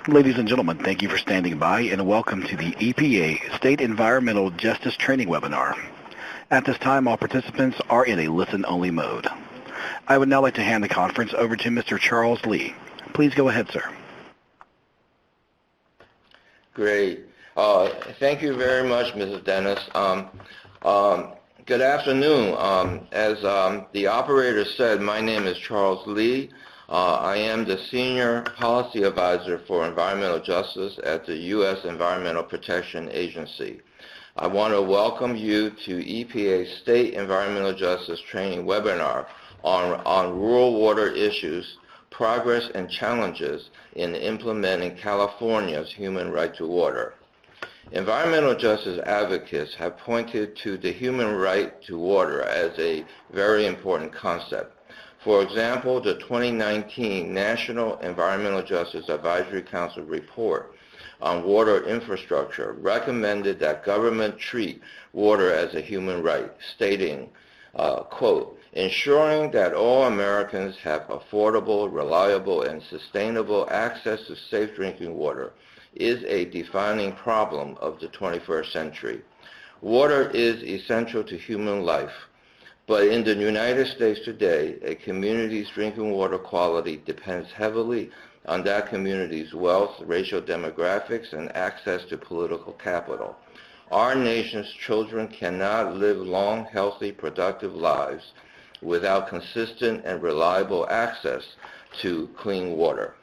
Ladies and gentlemen, thank you for standing by and welcome to the EPA State Environmental Justice Training Webinar. At this time, all participants are in a listen-only mode. I would now like to hand the conference over to Mr. Charles Lee. Please go ahead, sir. Great. Thank you very much, Mrs. Dennis. Good afternoon. As the operator said, my name is Charles Lee. I am the Senior Policy Advisor for Environmental Justice at the U.S. Environmental Protection Agency. I want to welcome you to EPA's State Environmental Justice Training webinar on rural water issues, progress and challenges in implementing California's human right to water. Environmental justice advocates have pointed to the human right to water as a very important concept. For example, the 2019 National Environmental Justice Advisory Council report on water infrastructure recommended that government treat water as a human right, stating, quote, ensuring that all Americans have affordable, reliable, and sustainable access to safe drinking water is a defining problem of the 21st century. Water is essential to human life. But in the United States today, a community's drinking water quality depends heavily on that community's wealth, racial demographics, and access to political capital. Our nation's children cannot live long, healthy, productive lives without consistent and reliable access to clean water.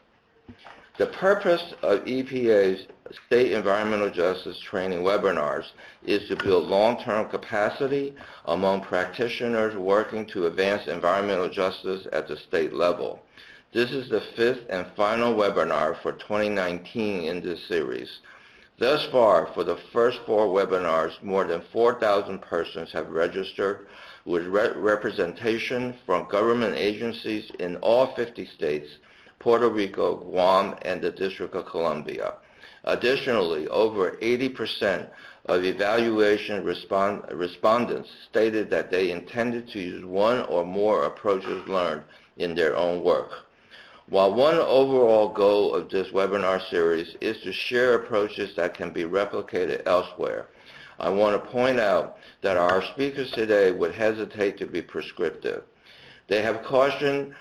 The purpose of EPA's State Environmental Justice Training webinars is to build long-term capacity among practitioners working to advance environmental justice at the state level. This is the fifth and final webinar for 2019 in this series. Thus far, for the first four webinars, more than 4,000 persons have registered with representation from government agencies in all 50 states, Puerto Rico, Guam, and the District of Columbia. Additionally, over 80% of evaluation respondents stated that they intended to use one or more approaches learned in their own work. While one overall goal of this webinar series is to share approaches that can be replicated elsewhere, I want to point out that our speakers today would hesitate to be prescriptive. They have cautioned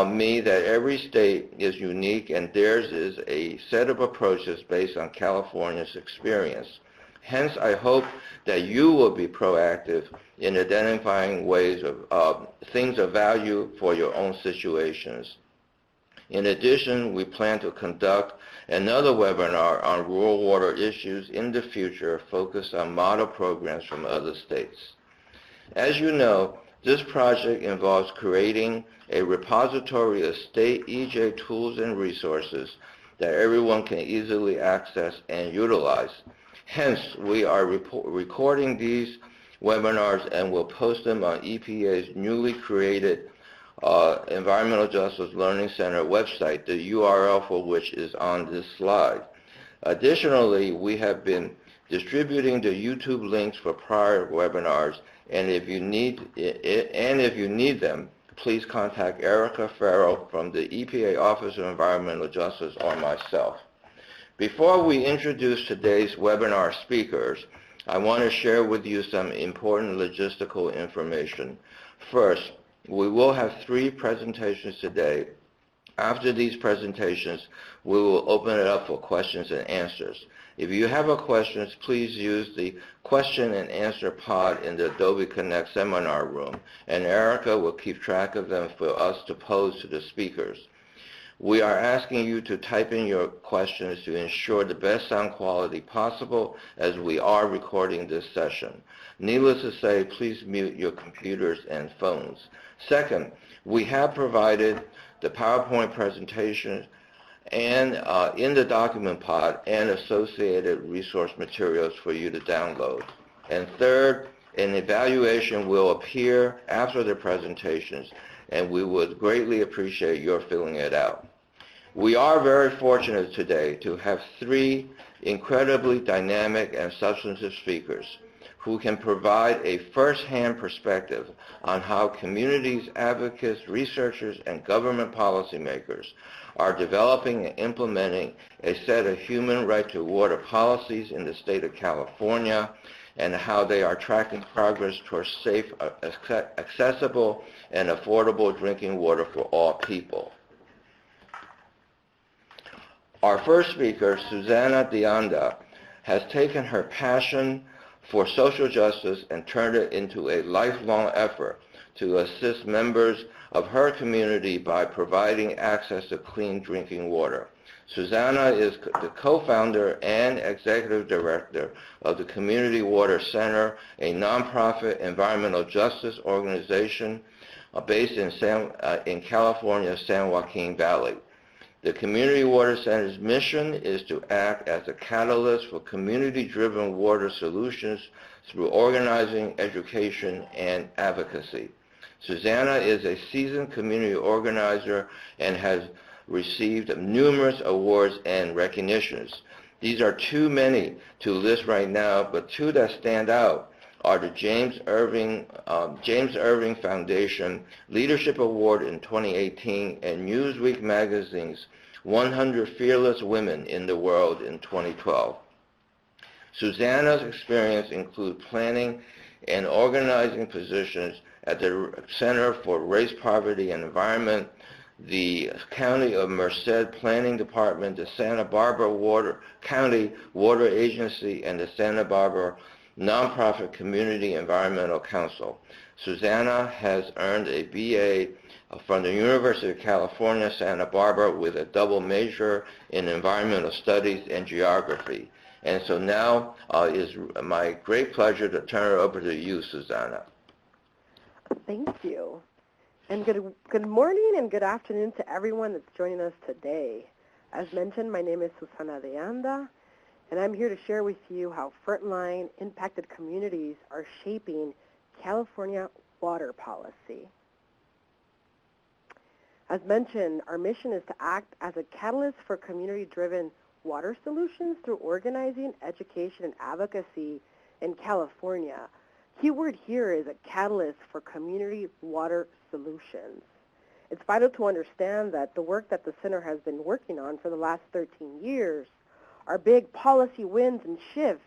me that every state is unique and theirs is a set of approaches based on California's experience. Hence, I hope that you will be proactive in identifying ways of things of value for your own situations. In addition, we plan to conduct another webinar on rural water issues in the future focused on model programs from other states. As you know, this project involves creating a repository of state EJ tools and resources that everyone can easily access and utilize. Hence, we are recording these webinars and will post them on EPA's newly created Environmental Justice Learning Center website, the URL for which is on this slide. Additionally, we have been distributing the YouTube links for prior webinars, and if you need them, please contact Erica Farrell from the EPA Office of Environmental Justice or myself. Before we introduce today's webinar speakers, I want to share with you some important logistical information. First, we will have 3 presentations today. After these presentations, we will open it up for questions and answers. If you have a question, please use the question and answer pod in the Adobe Connect seminar room, and Erica will keep track of them for us to pose to the speakers. We are asking you to type in your questions to ensure the best sound quality possible as we are recording this session. Needless to say, please mute your computers and phones. Second, we have provided the PowerPoint presentation and in the document pod and associated resource materials for you to download. And third, an evaluation will appear after the presentations, and we would greatly appreciate your filling it out. We are very fortunate today to have 3 incredibly dynamic and substantive speakers who can provide a first-hand perspective on how communities, advocates, researchers, and government policymakers are developing and implementing a set of human right to water policies in the state of California, and how they are tracking progress towards safe, accessible, and affordable drinking water for all people. Our first speaker, Susana de Anda, has taken her passion for social justice and turned it into a lifelong effort to assist members of her community by providing access to clean drinking water. Susana is the co-founder and executive director of the Community Water Center, a nonprofit environmental justice organization based in California's San Joaquin Valley. The Community Water Center's mission is to act as a catalyst for community-driven water solutions through organizing, education, and advocacy. Susana is a seasoned community organizer and has received numerous awards and recognitions. These are too many to list right now, but two that stand out are the James Irving Foundation Leadership Award in 2018 and Newsweek magazine's 100 Fearless Women in the World in 2012. Susana's experience includes planning and organizing positions at the Center for Race, Poverty, and Environment, the County of Merced Planning Department, the Santa Barbara County Water Agency, and the Santa Barbara Nonprofit Community Environmental Council. Susana has earned a BA from the University of California, Santa Barbara, with a double major in environmental studies and geography. And so now is my great pleasure to turn it over to you, Susana. Thank you. And good morning and good afternoon to everyone that's joining us today. As mentioned, my name is Susana de Anda, and I'm here to share with you how frontline impacted communities are shaping California water policy. As mentioned, our mission is to act as a catalyst for community-driven water solutions through organizing, education, and advocacy in California. Keyword here is a catalyst for community water solutions. It's vital to understand that the work that the center has been working on for the last 13 years, our big policy wins and shifts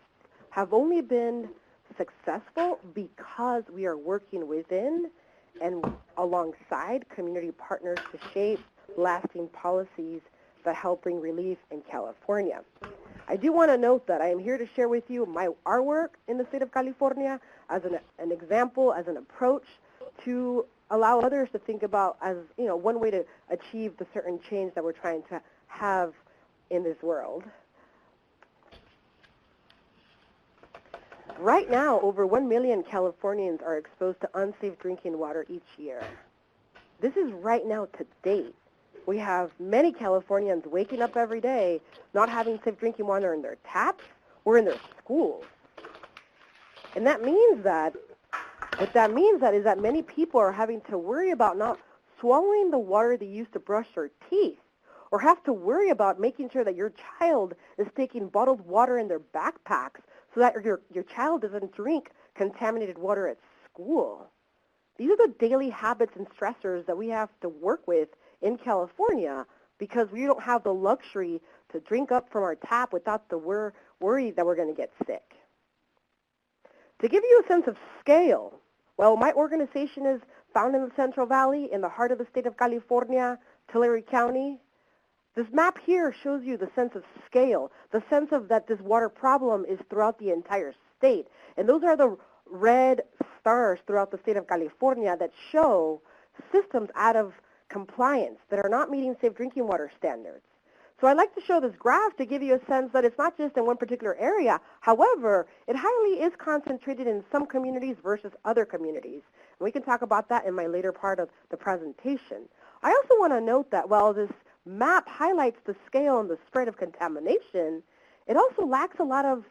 have only been successful because we are working within and alongside community partners to shape lasting policies that help bring relief in California. I do want to note that I am here to share with you our work in the state of California as an example, as an approach to allow others to think about as, one way to achieve the certain change that we're trying to have in this world. Right now, over 1 million Californians are exposed to unsafe drinking water each year. This is right now to date. We have many Californians waking up every day not having safe drinking water in their taps or in their schools. And what that means is that many people are having to worry about not swallowing the water they use to brush their teeth, or have to worry about making sure that your child is taking bottled water in their backpacks so that your child doesn't drink contaminated water at school. These are the daily habits and stressors that we have to work with in California because we don't have the luxury to drink up from our tap without the worry that we're going to get sick. To give you a sense of scale, well, my organization is found in the Central Valley in the heart of the state of California, Tulare County. This map here shows you the sense of scale, the sense of that this water problem is throughout the entire state. And those are the red stars throughout the state of California that show systems out of compliance that are not meeting safe drinking water standards. So I'd like to show this graph to give you a sense that it's not just in one particular area. However, it highly is concentrated in some communities versus other communities. And we can talk about that in my later part of the presentation. I also want to note that while this map highlights the scale and the spread of contamination, it also lacks a lot of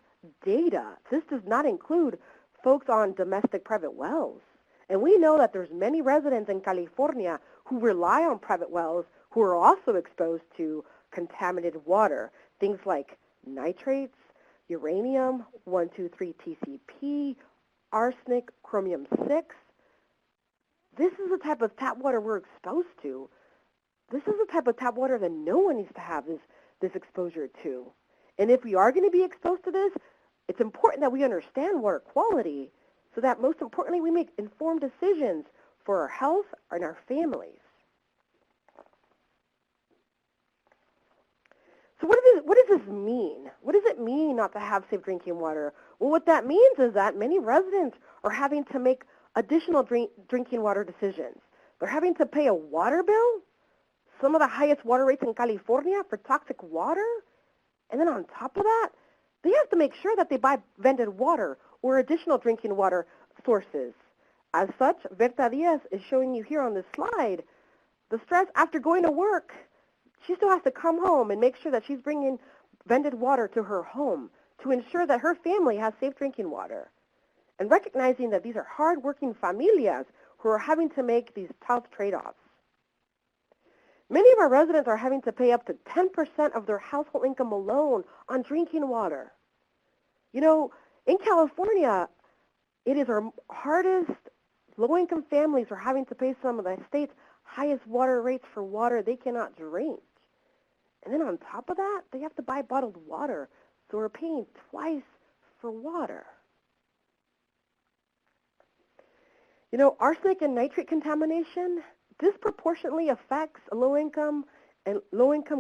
data. This does not include folks on domestic private wells. And we know that there's many residents in California who rely on private wells who are also exposed to contaminated water, things like nitrates, uranium, 123 TCP, arsenic, chromium-6. This is the type of tap water we're exposed to. This is the type of tap water that no one needs to have this exposure to. And if we are going to be exposed to this, it's important that we understand water quality so that, most importantly, we make informed decisions for our health and our families. So what does this mean? What does it mean not to have safe drinking water? Well, what that means is that many residents are having to make additional drinking water decisions. They're having to pay a water bill, some of the highest water rates in California for toxic water, and then on top of that, they have to make sure that they buy vended water or additional drinking water sources. As such, Berta Diaz is showing you here on this slide the stress after going to work. She still has to come home and make sure that she's bringing vended water to her home to ensure that her family has safe drinking water. And recognizing that these are hard-working familias who are having to make these tough trade-offs. Many of our residents are having to pay up to 10% of their household income alone on drinking water. You know, in California, it is our hardest. Low-income families are having to pay some of the state's highest water rates for water they cannot drink. And then on top of that, they have to buy bottled water, so we're paying twice for water. You know, arsenic and nitrate contamination disproportionately affects low-income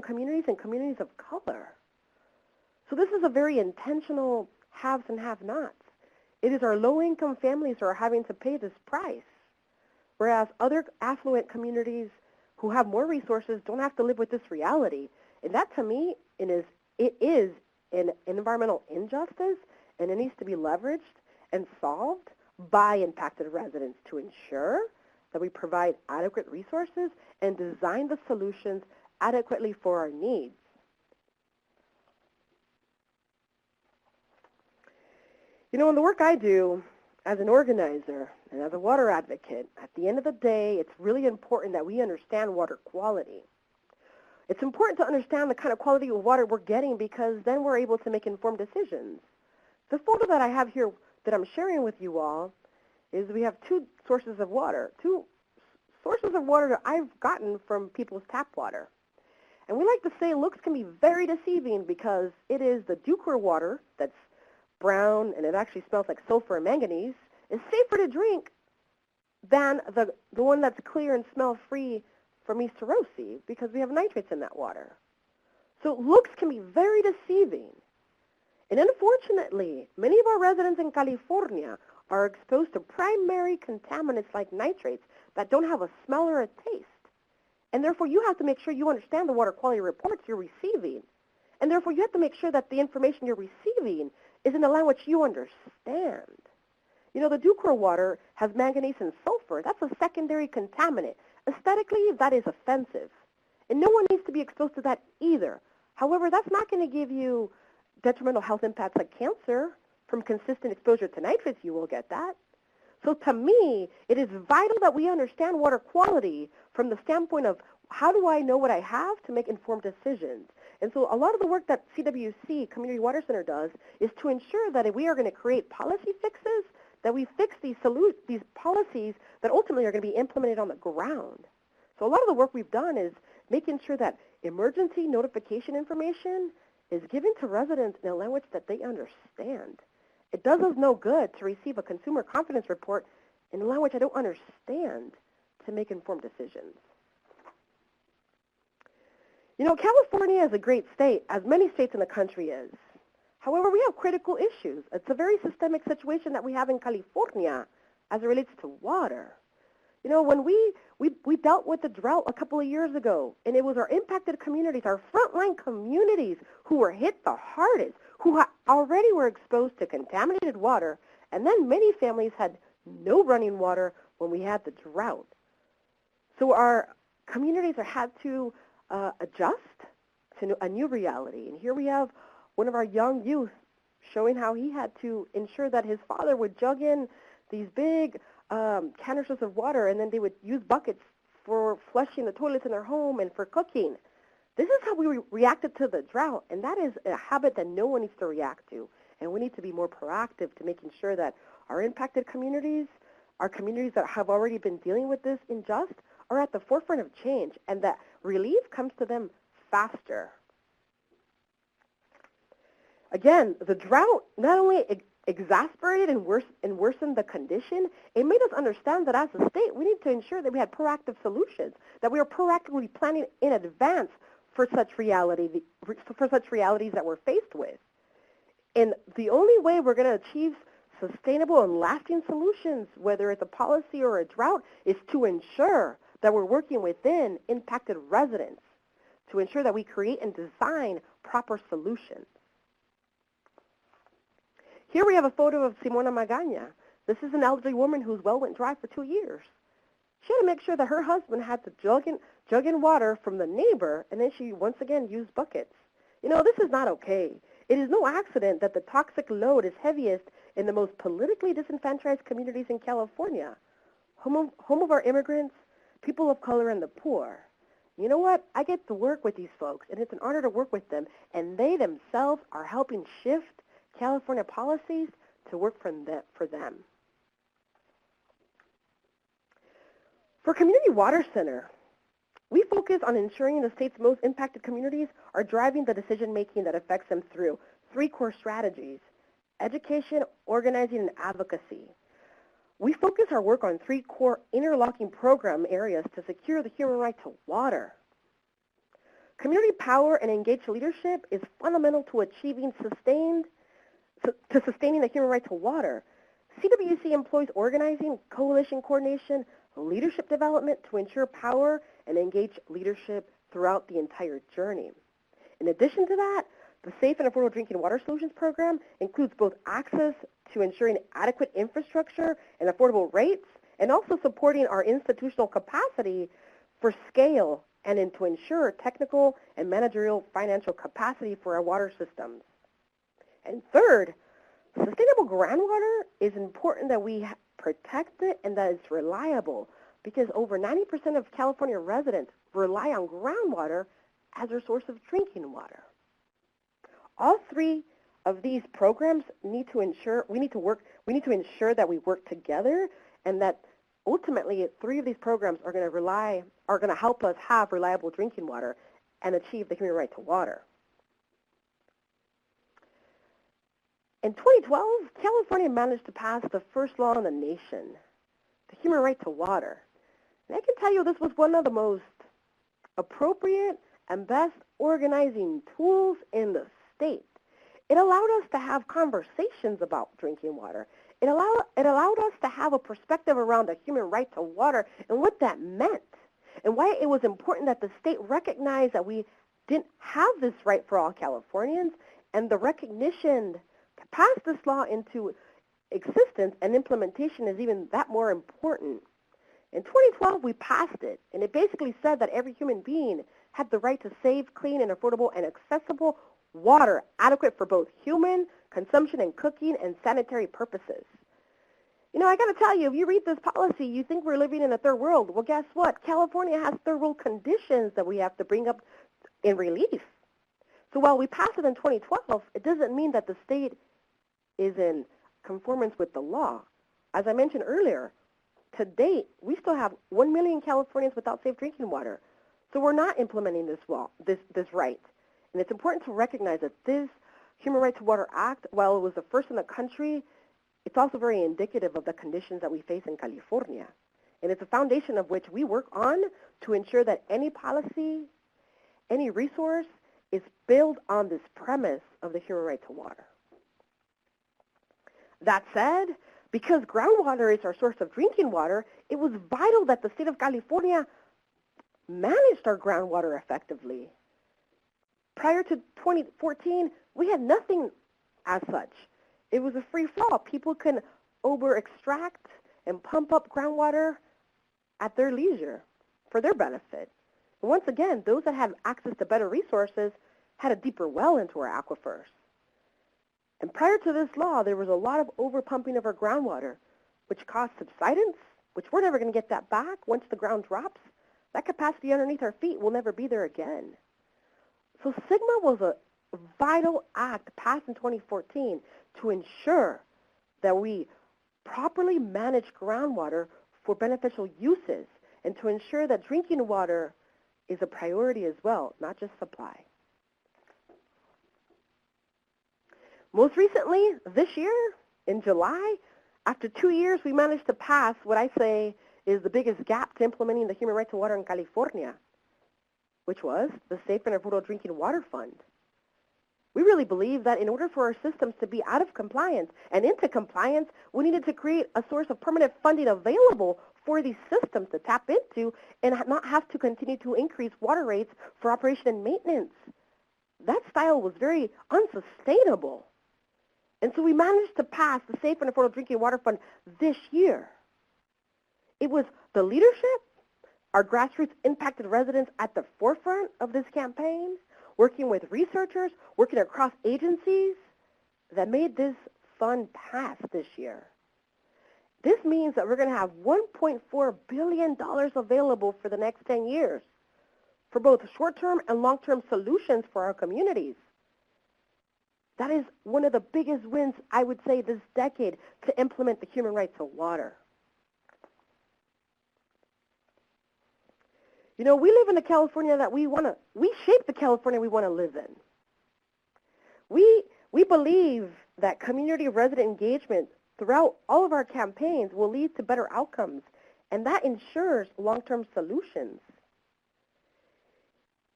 communities and communities of color. So this is a very intentional haves and have-nots. It is our low-income families who are having to pay this price, whereas other affluent communities who have more resources don't have to live with this reality. And that, to me, it is an environmental injustice, and it needs to be leveraged and solved by impacted residents to ensure that we provide adequate resources and design the solutions adequately for our needs. You know, in the work I do as an organizer and as a water advocate, at the end of the day, it's really important that we understand water quality. It's important to understand the kind of quality of water we're getting because then we're able to make informed decisions. The photo that I have here that I'm sharing with you all is we have two sources of water that I've gotten from people's tap water. And we like to say looks can be very deceiving because it is the Duker water that's brown and it actually smells like sulfur and manganese is safer to drink than the one that's clear and smell-free from East Rossi because we have nitrates in that water. So looks can be very deceiving. And unfortunately, many of our residents in California are exposed to primary contaminants like nitrates that don't have a smell or a taste. And therefore, you have to make sure you understand the water quality reports you're receiving. And therefore, you have to make sure that the information you're receiving is in a language you understand. You know, the Duker water has manganese and sulfur. That's a secondary contaminant. Aesthetically, that is offensive. And no one needs to be exposed to that either. However, that's not going to give you detrimental health impacts like cancer. From consistent exposure to nitrates, you will get that. So to me, it is vital that we understand water quality from the standpoint of how do I know what I have to make informed decisions. And so a lot of the work that CWC, Community Water Center, does is to ensure that if we are going to create policy fixes, that we fix these policies that ultimately are going to be implemented on the ground. So a lot of the work we've done is making sure that emergency notification information is given to residents in a language that they understand. It does us no good to receive a consumer confidence report in a language I don't understand to make informed decisions. You know, California is a great state, as many states in the country is. However, we have critical issues. It's a very systemic situation that we have in California as it relates to water. You know, when we dealt with the drought a couple of years ago, and it was our impacted communities, our frontline communities who were hit the hardest, who already were exposed to contaminated water, and then many families had no running water when we had the drought. So our communities had to adjust to a new reality. And here we have one of our young youth showing how he had to ensure that his father would jug in these big canisters of water, and then they would use buckets for flushing the toilets in their home and for cooking. This is how we reacted to the drought, and that is a habit that no one needs to react to. And we need to be more proactive to making sure that our impacted communities, our communities that have already been dealing with this injustice, are at the forefront of change, and that relief comes to them faster. Again, the drought not only exacerbated and worsened the condition, it made us understand that as a state, we need to ensure that we had proactive solutions, that we are proactively planning in advance for such realities that we're faced with. And the only way we're going to achieve sustainable and lasting solutions, whether it's a policy or a drought, is to ensure that we're working within impacted residents, to ensure that we create and design proper solutions. Here we have a photo of Simona Magaña. This is an elderly woman whose well went dry for 2 years. She had to make sure that her husband had to jug in water from the neighbor, and then she once again used buckets. You know, this is not okay. It is no accident that the toxic load is heaviest in the most politically disenfranchised communities in California, home of our immigrants, people of color, and the poor. You know what? I get to work with these folks, and it's an honor to work with them, and they themselves are helping shift California policies to work for them. For Community Water Center, we focus on ensuring the state's most impacted communities are driving the decision-making that affects them through 3 core strategies: education, organizing, and advocacy. We focus our work on 3 core interlocking program areas to secure the human right to water. Community power and engaged leadership is fundamental to achieving sustaining the human right to water. CWC employs organizing, coalition coordination, leadership development to ensure power and engaged leadership throughout the entire journey. In addition to that, the Safe and Affordable Drinking Water Solutions Program includes both access to ensuring adequate infrastructure and affordable rates, and also supporting our institutional capacity for scale and to ensure technical and managerial financial capacity for our water systems. And third, sustainable groundwater is important that we protect it and that it's reliable, because over 90% of California residents rely on groundwater as their source of drinking water. All 3 of these programs need to ensure that we work together, and that ultimately 3 of these programs are going to help us have reliable drinking water and achieve the human right to water. In 2012, California managed to pass the first law in the nation, the human right to water. And I can tell you this was one of the most appropriate and best organizing tools in the state. It allowed us to have conversations about drinking water. It allowed us to have a perspective around the human right to water and what that meant, and why it was important that the state recognize that we didn't have this right for all Californians, and the recognition to pass this law into existence and implementation is even that more important. In 2012, we passed it, and it basically said that every human being had the right to safe, clean, and affordable and accessible water adequate for both human consumption and cooking and sanitary purposes. You know, I got to tell you, if you read this policy, you think we're living in a third world. Well, guess what? California has third world conditions that we have to bring up in relief. So while we passed it in 2012, it doesn't mean that the state is in conformance with the law. As I mentioned earlier, to date, we still have 1 million Californians without safe drinking water. So we're not implementing this law, this right. And it's important to recognize that this Human Right to Water Act, while it was the first in the country, it's also very indicative of the conditions that we face in California. And it's a foundation of which we work on to ensure that any policy, any resource is built on this premise of the human right to water. That said, because groundwater is our source of drinking water, it was vital that the state of California managed our groundwater effectively. Prior to 2014, we had nothing as such. It was a free-for-all. People can over-extract and pump up groundwater at their leisure for their benefit. And once again, those that had access to better resources had a deeper well into our aquifers. And prior to this law, there was a lot of over-pumping of our groundwater, which caused subsidence, which we're never going to get that back once the ground drops. That capacity underneath our feet will never be there again. So SGMA was a vital act passed in 2014 to ensure that we properly manage groundwater for beneficial uses and to ensure that drinking water is a priority as well, not just supply. Most recently, this year, in July, after 2 years, we managed to pass what I say is the biggest gap to implementing the human right to water in California, which was the Safe and Affordable Drinking Water Fund. We really believe that in order for our systems to be out of compliance and into compliance, we needed to create a source of permanent funding available for these systems to tap into and not have to continue to increase water rates for operation and maintenance. That style was very unsustainable. And so we managed to pass the Safe and Affordable Drinking Water Fund this year. It was the leadership, our grassroots impacted residents at the forefront of this campaign, working with researchers, working across agencies, that made this fund pass this year. This means that we're going to have $1.4 billion available for the next 10 years for both short-term and long-term solutions for our communities. That is one of the biggest wins, I would say, this decade to implement the human right to water. You know, we live in the California that we shape the California we want to live in. We believe that community resident engagement throughout all of our campaigns will lead to better outcomes, and that ensures long-term solutions.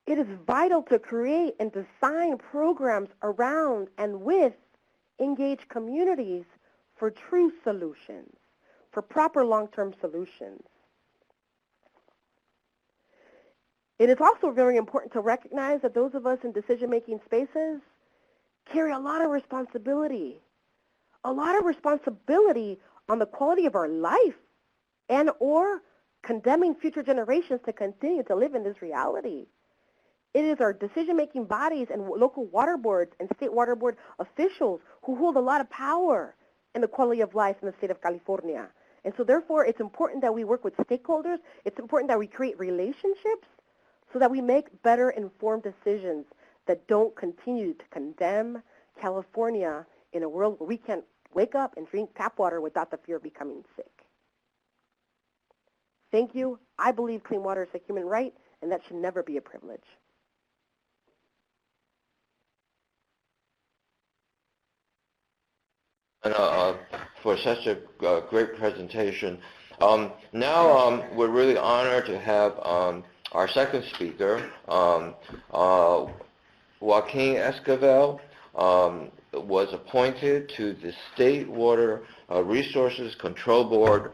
It is vital to create and design programs around and with engaged communities for true solutions, for proper long-term solutions. It is also very important to recognize that those of us in decision-making spaces carry a lot of responsibility on the quality of our life and or condemning future generations to continue to live in this reality. It is our decision-making bodies and local water boards and state water board officials who hold a lot of power in the quality of life in the state of California. And so therefore, it's important that we work with stakeholders. It's important that we create relationships so that we make better informed decisions that don't continue to condemn California in a world where we can wake up and drink tap water without the fear of becoming sick. Thank you. I believe clean water is a human right, and that should never be a privilege. And, for such a great presentation. Now we're really honored to have our second speaker, Joaquin Esquivel, was appointed to the State Water Resources Control Board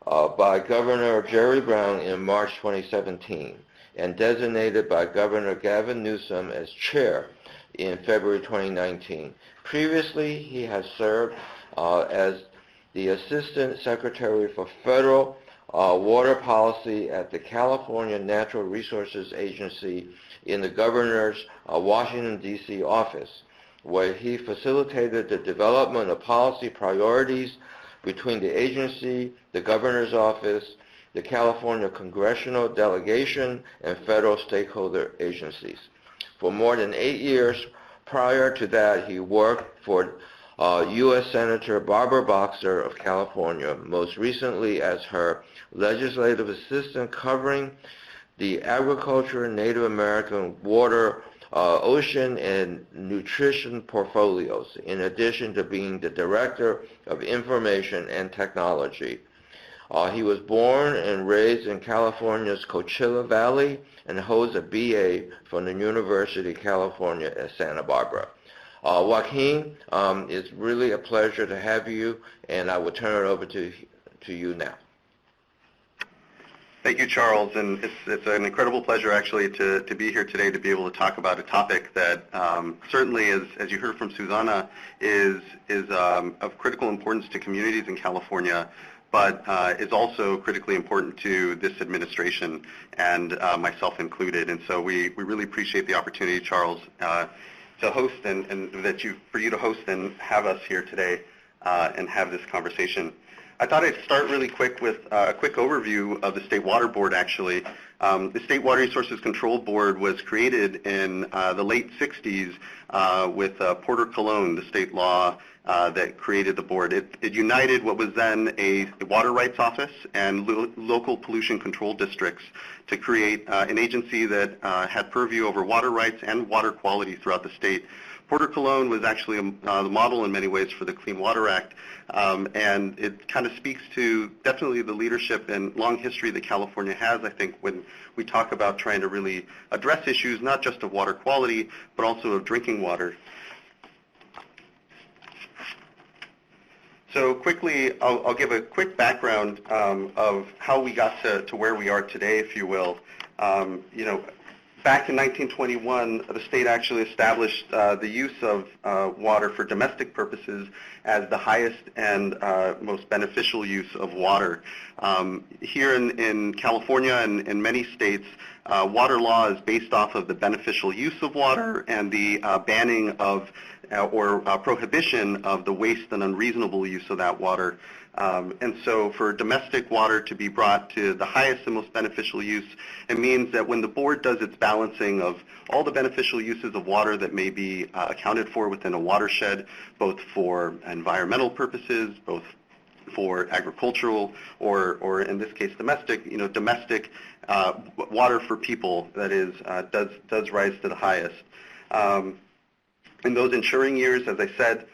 by Governor Jerry Brown in March 2017 and designated by Governor Gavin Newsom as chair in February 2019. Previously, he has served as the Assistant Secretary for Federal Water Policy at the California Natural Resources Agency in the Governor's Washington, D.C. office, where he facilitated the development of policy priorities between the agency, the Governor's office, the California Congressional Delegation, and federal stakeholder agencies. For more than 8 years prior to that, he worked for U.S. Senator Barbara Boxer of California, most recently as her legislative assistant covering the agriculture, Native American, water, ocean, and nutrition portfolios, in addition to being the Director of Information and Technology. He was born and raised in California's Coachella Valley and holds a BA from the University of California at Santa Barbara. Joaquin, it's really a pleasure to have you, and I will turn it over to you now. Thank you, Charles, and it's an incredible pleasure actually to be here today to be able to talk about a topic that certainly, as you heard from Susana, is of critical importance to communities in California, but is also critically important to this administration and myself included. And so we really appreciate the opportunity, Charles, to host and for you to host and have us here today and have this conversation. I thought I'd start really quick with a quick overview of the State Water Board, actually. The State Water Resources Control Board was created in the late 60s with Porter Cologne, the state law that created the board. It united what was then a water rights office and local pollution control districts to create an agency that had purview over water rights and water quality throughout the state. Porter Cologne was actually the model in many ways for the Clean Water Act, and it kind of speaks to definitely the leadership and long history that California has, I think, when we talk about trying to really address issues not just of water quality, but also of drinking water. So quickly, I'll give a quick background of how we got to where we are today, if you will. Back in 1921, the state actually established the use of water for domestic purposes as the highest and most beneficial use of water. Here in California and in many states, water law is based off of the beneficial use of water and the banning of or prohibition of the waste and unreasonable use of that water. And so for domestic water to be brought to the highest and most beneficial use, it means that when the board does its balancing of all the beneficial uses of water that may be accounted for within a watershed, both for environmental purposes, both for agricultural or in this case domestic, domestic water for people, that is, does rise to the highest. In those ensuring years, as I said,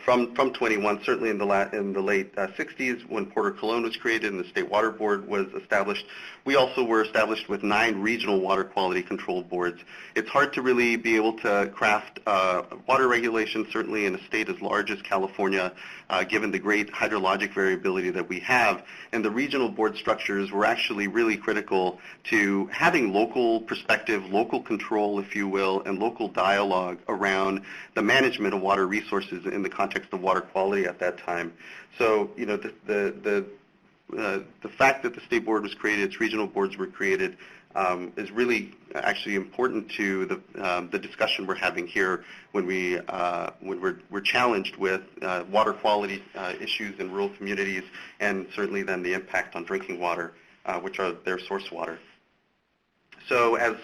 from 21, certainly in the late 60s when Porter Cologne was created and the State Water Board was established, we also were established with 9 regional water quality control boards. It's hard to really be able to craft water regulations, certainly in a state as large as California, given the great hydrologic variability that we have. And the regional board structures were actually really critical to having local perspective, local control, if you will, and local dialogue around the management of water resources in the context of water quality at that time. So, the fact that the state board was created, its regional boards were created, is really actually important to the discussion we're having here when we're challenged with water quality issues in rural communities, and certainly then the impact on drinking water, which are their source water. So as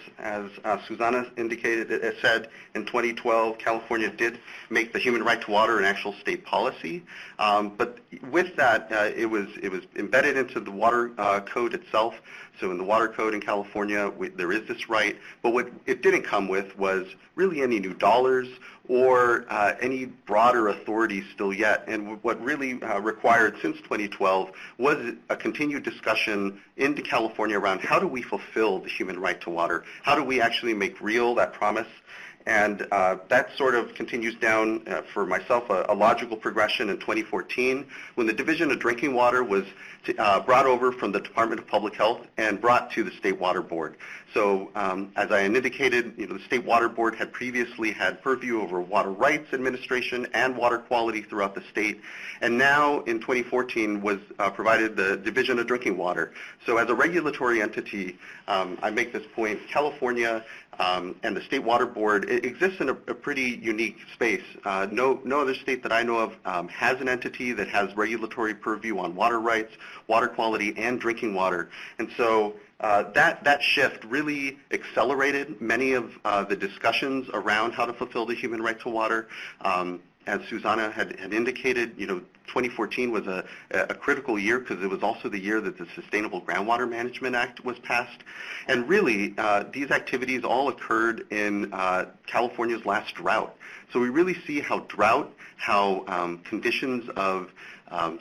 Susanna indicated, it said in 2012, California did make the human right to water an actual state policy. But with that, it was embedded into the water code itself. So in the water code in California, there is this right. But what it didn't come with was really any new dollars or any broader authority still yet. And what really required since 2012 was a continued discussion into California around how do we fulfill the human right to water? How do we actually make real that promise? And that sort of continues down, for myself, a logical progression in 2014 when the Division of Drinking Water was brought over from the Department of Public Health and brought to the State Water Board. So as I indicated, the State Water Board had previously had purview over water rights administration and water quality throughout the state, and now in 2014 was provided the Division of Drinking Water. So as a regulatory entity, I make this point, California and the State Water Board, it exists in a pretty unique space. No other state that I know of has an entity that has regulatory purview on water rights, water quality, and drinking water. And so that shift really accelerated many of the discussions around how to fulfill the human right to water. As Susanna had indicated, 2014 was a critical year because it was also the year that the Sustainable Groundwater Management Act was passed. And really, these activities all occurred in California's last drought. So we really see how drought, how conditions of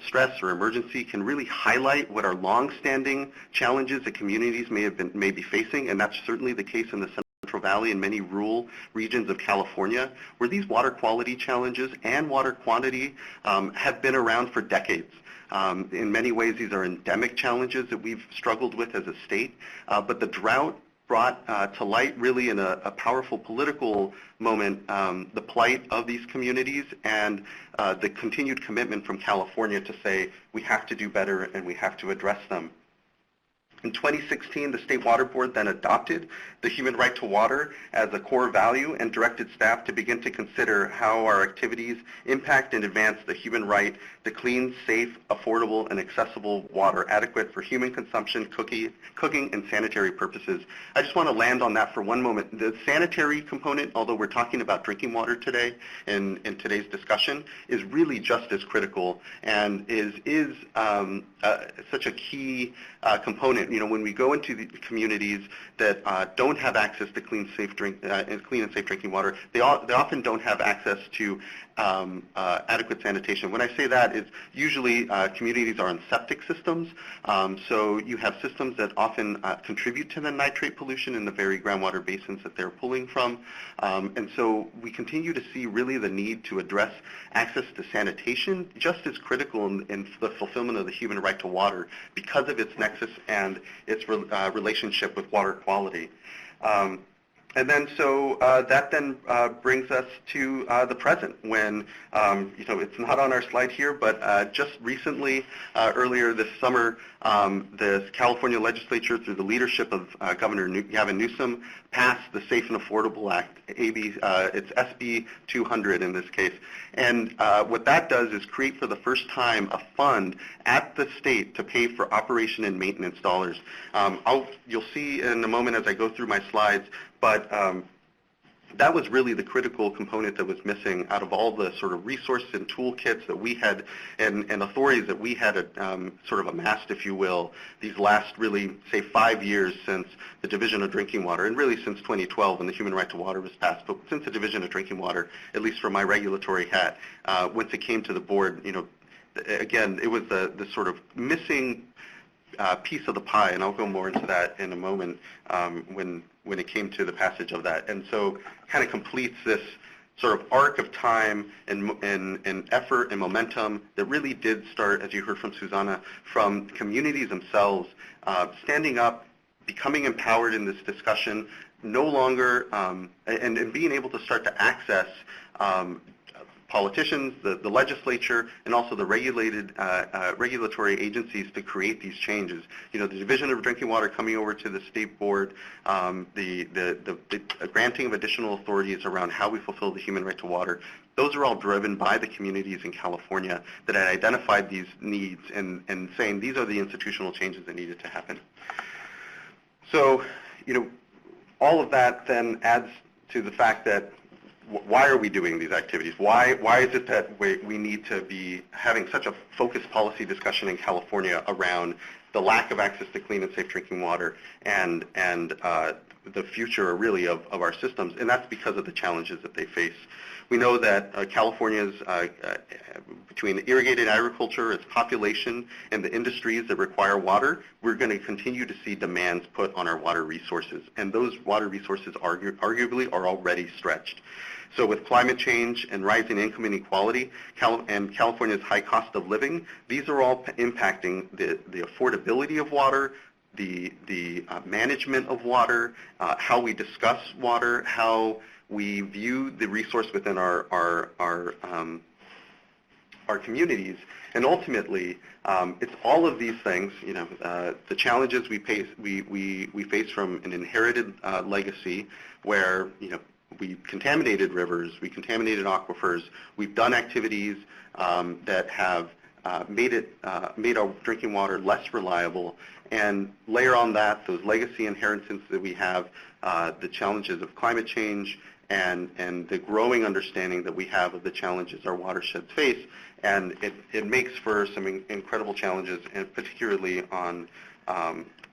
stress or emergency can really highlight what are long-standing challenges that communities may be facing, and that's certainly the case in the Central Valley and many rural regions of California, where these water quality challenges and water quantity have been around for decades. In many ways, these are endemic challenges that we've struggled with as a state, but the drought brought to light really in a powerful political moment the plight of these communities and the continued commitment from California to say we have to do better and we have to address them. In 2016, the State Water Board then adopted the human right to water as a core value and directed staff to begin to consider how our activities impact and advance the human right to clean, safe, affordable, and accessible water adequate for human consumption, cooking, and sanitary purposes. I just want to land on that for one moment. The sanitary component, although we're talking about drinking water today in today's discussion, is really just as critical and is such a key component. You know, when we go into the communities that don't have access to clean and safe drinking water, they often don't have access to adequate sanitation. When I say that, it's usually communities are on septic systems, so you have systems that often contribute to the nitrate pollution in the very groundwater basins that they're pulling from, and so we continue to see really the need to address access to sanitation just as critical in the fulfillment of the human right to water because of its nexus and its relationship with water quality. And then that then brings us to the present when, it's not on our slide here, but just recently, earlier this summer, the California legislature, through the leadership of Governor Gavin Newsom, passed the Safe and Affordable Act, it's SB 200 in this case. And what that does is create for the first time a fund at the state to pay for operation and maintenance dollars. You'll see in a moment as I go through my slides, but that was really the critical component that was missing out of all the sort of resources and toolkits that we had and authorities that we had sort of amassed, if you will, these last really, say, 5 years since the Division of Drinking Water, and really since 2012 when the Human Right to Water was passed, but since the Division of Drinking Water, at least for my regulatory hat, once it came to the board, again, it was the sort of missing piece of the pie, and I'll go more into that in a moment when it came to the passage of that. And so kind of completes this sort of arc of time and effort and momentum that really did start, as you heard from Susanna, from communities themselves standing up, becoming empowered in this discussion, no longer, and being able to start to access politicians, the legislature, and also the regulatory agencies to create these changes. The Division of Drinking Water coming over to the state board, the granting of additional authorities around how we fulfill the human right to water, those are all driven by the communities in California that had identified these needs and saying these are the institutional changes that needed to happen. So, all of that then adds to the fact that why are we doing these activities? Why is it that we need to be having such a focused policy discussion in California around the lack of access to clean and safe drinking water and the future really of our systems? And that's because of the challenges that they face. We know that California's, between irrigated agriculture, its population, and the industries that require water, we're going to continue to see demands put on our water resources. And those water resources arguably are already stretched. So with climate change and rising income inequality and California's high cost of living, these are all impacting the affordability of water, the management of water, how we discuss water, how we view the resource within our communities, and ultimately, it's all of these things. The challenges we face from an inherited legacy, where we contaminated rivers, we contaminated aquifers, we've done activities that have made our drinking water less reliable, and layer on that those legacy inheritances that we have, the challenges of climate change, and the growing understanding that we have of the challenges our watersheds face, and it makes for some incredible challenges, and particularly on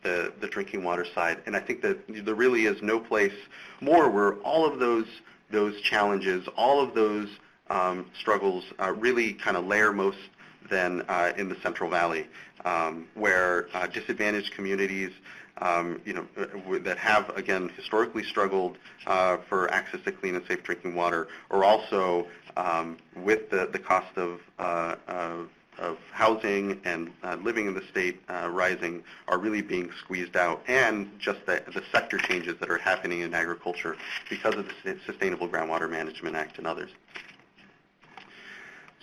the drinking water side. And I think that there really is no place more where all of those challenges, all of those struggles really kind of layer most than in the Central Valley, where disadvantaged communities that have, again, historically struggled for access to clean and safe drinking water, or also with the cost of housing and living in the state rising, are really being squeezed out, and just the sector changes that are happening in agriculture because of the Sustainable Groundwater Management Act and others.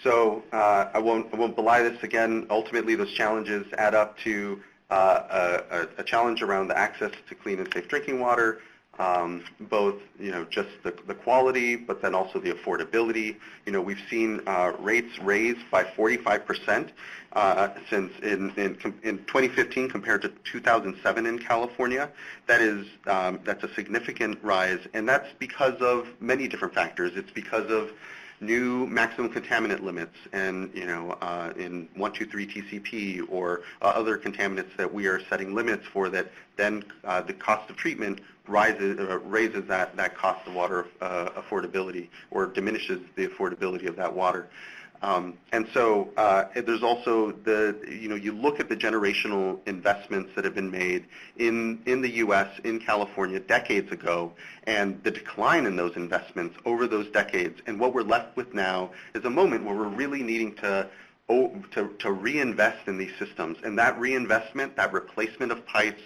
So I won't belie this again. Ultimately, those challenges add up to a challenge around the access to clean and safe drinking water, both, just the quality, but then also the affordability. We've seen rates raised by 45% since in 2015 compared to 2007 in California. That's a significant rise, and that's because of many different factors. It's because of new maximum contaminant limits and, in 123 TCP or other contaminants that we are setting limits for, that then the cost of treatment raises that cost of water affordability, or diminishes the affordability of that water. And so there's also you look at the generational investments that have been made in the U.S., in California decades ago, and the decline in those investments over those decades. And what we're left with now is a moment where we're really needing to reinvest in these systems. And that reinvestment, that replacement of pipes,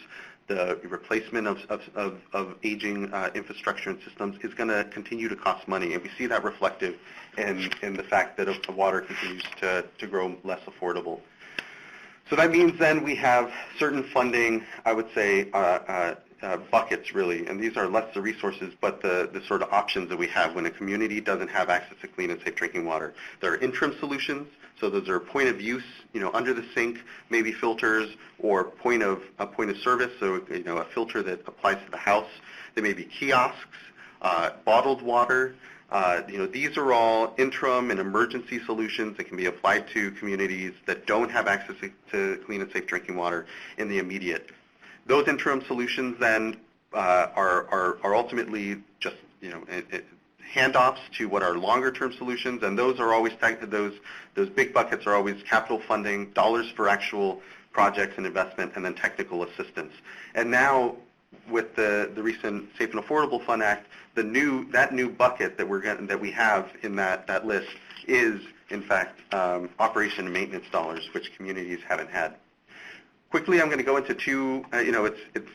the replacement of aging infrastructure and systems is going to continue to cost money. And we see that reflected in the fact that the water continues to grow less affordable. So that means then we have certain funding, I would say, buckets really, and these are less the resources, but the sort of options that we have when a community doesn't have access to clean and safe drinking water. There are interim solutions, so those are point of use, under the sink, maybe filters, or point of service, so a filter that applies to the house. There may be kiosks, bottled water. These are all interim and emergency solutions that can be applied to communities that don't have access to clean and safe drinking water in the immediate. Those interim solutions then are ultimately just handoffs to what are longer-term solutions, and those are always those big buckets are always capital funding, dollars for actual projects and investment, and then technical assistance. And now, with the recent Safe and Affordable Fund Act, that new bucket that we have in that list is, in fact, operation and maintenance dollars, which communities haven't had. Quickly, I'm going to go into two. It's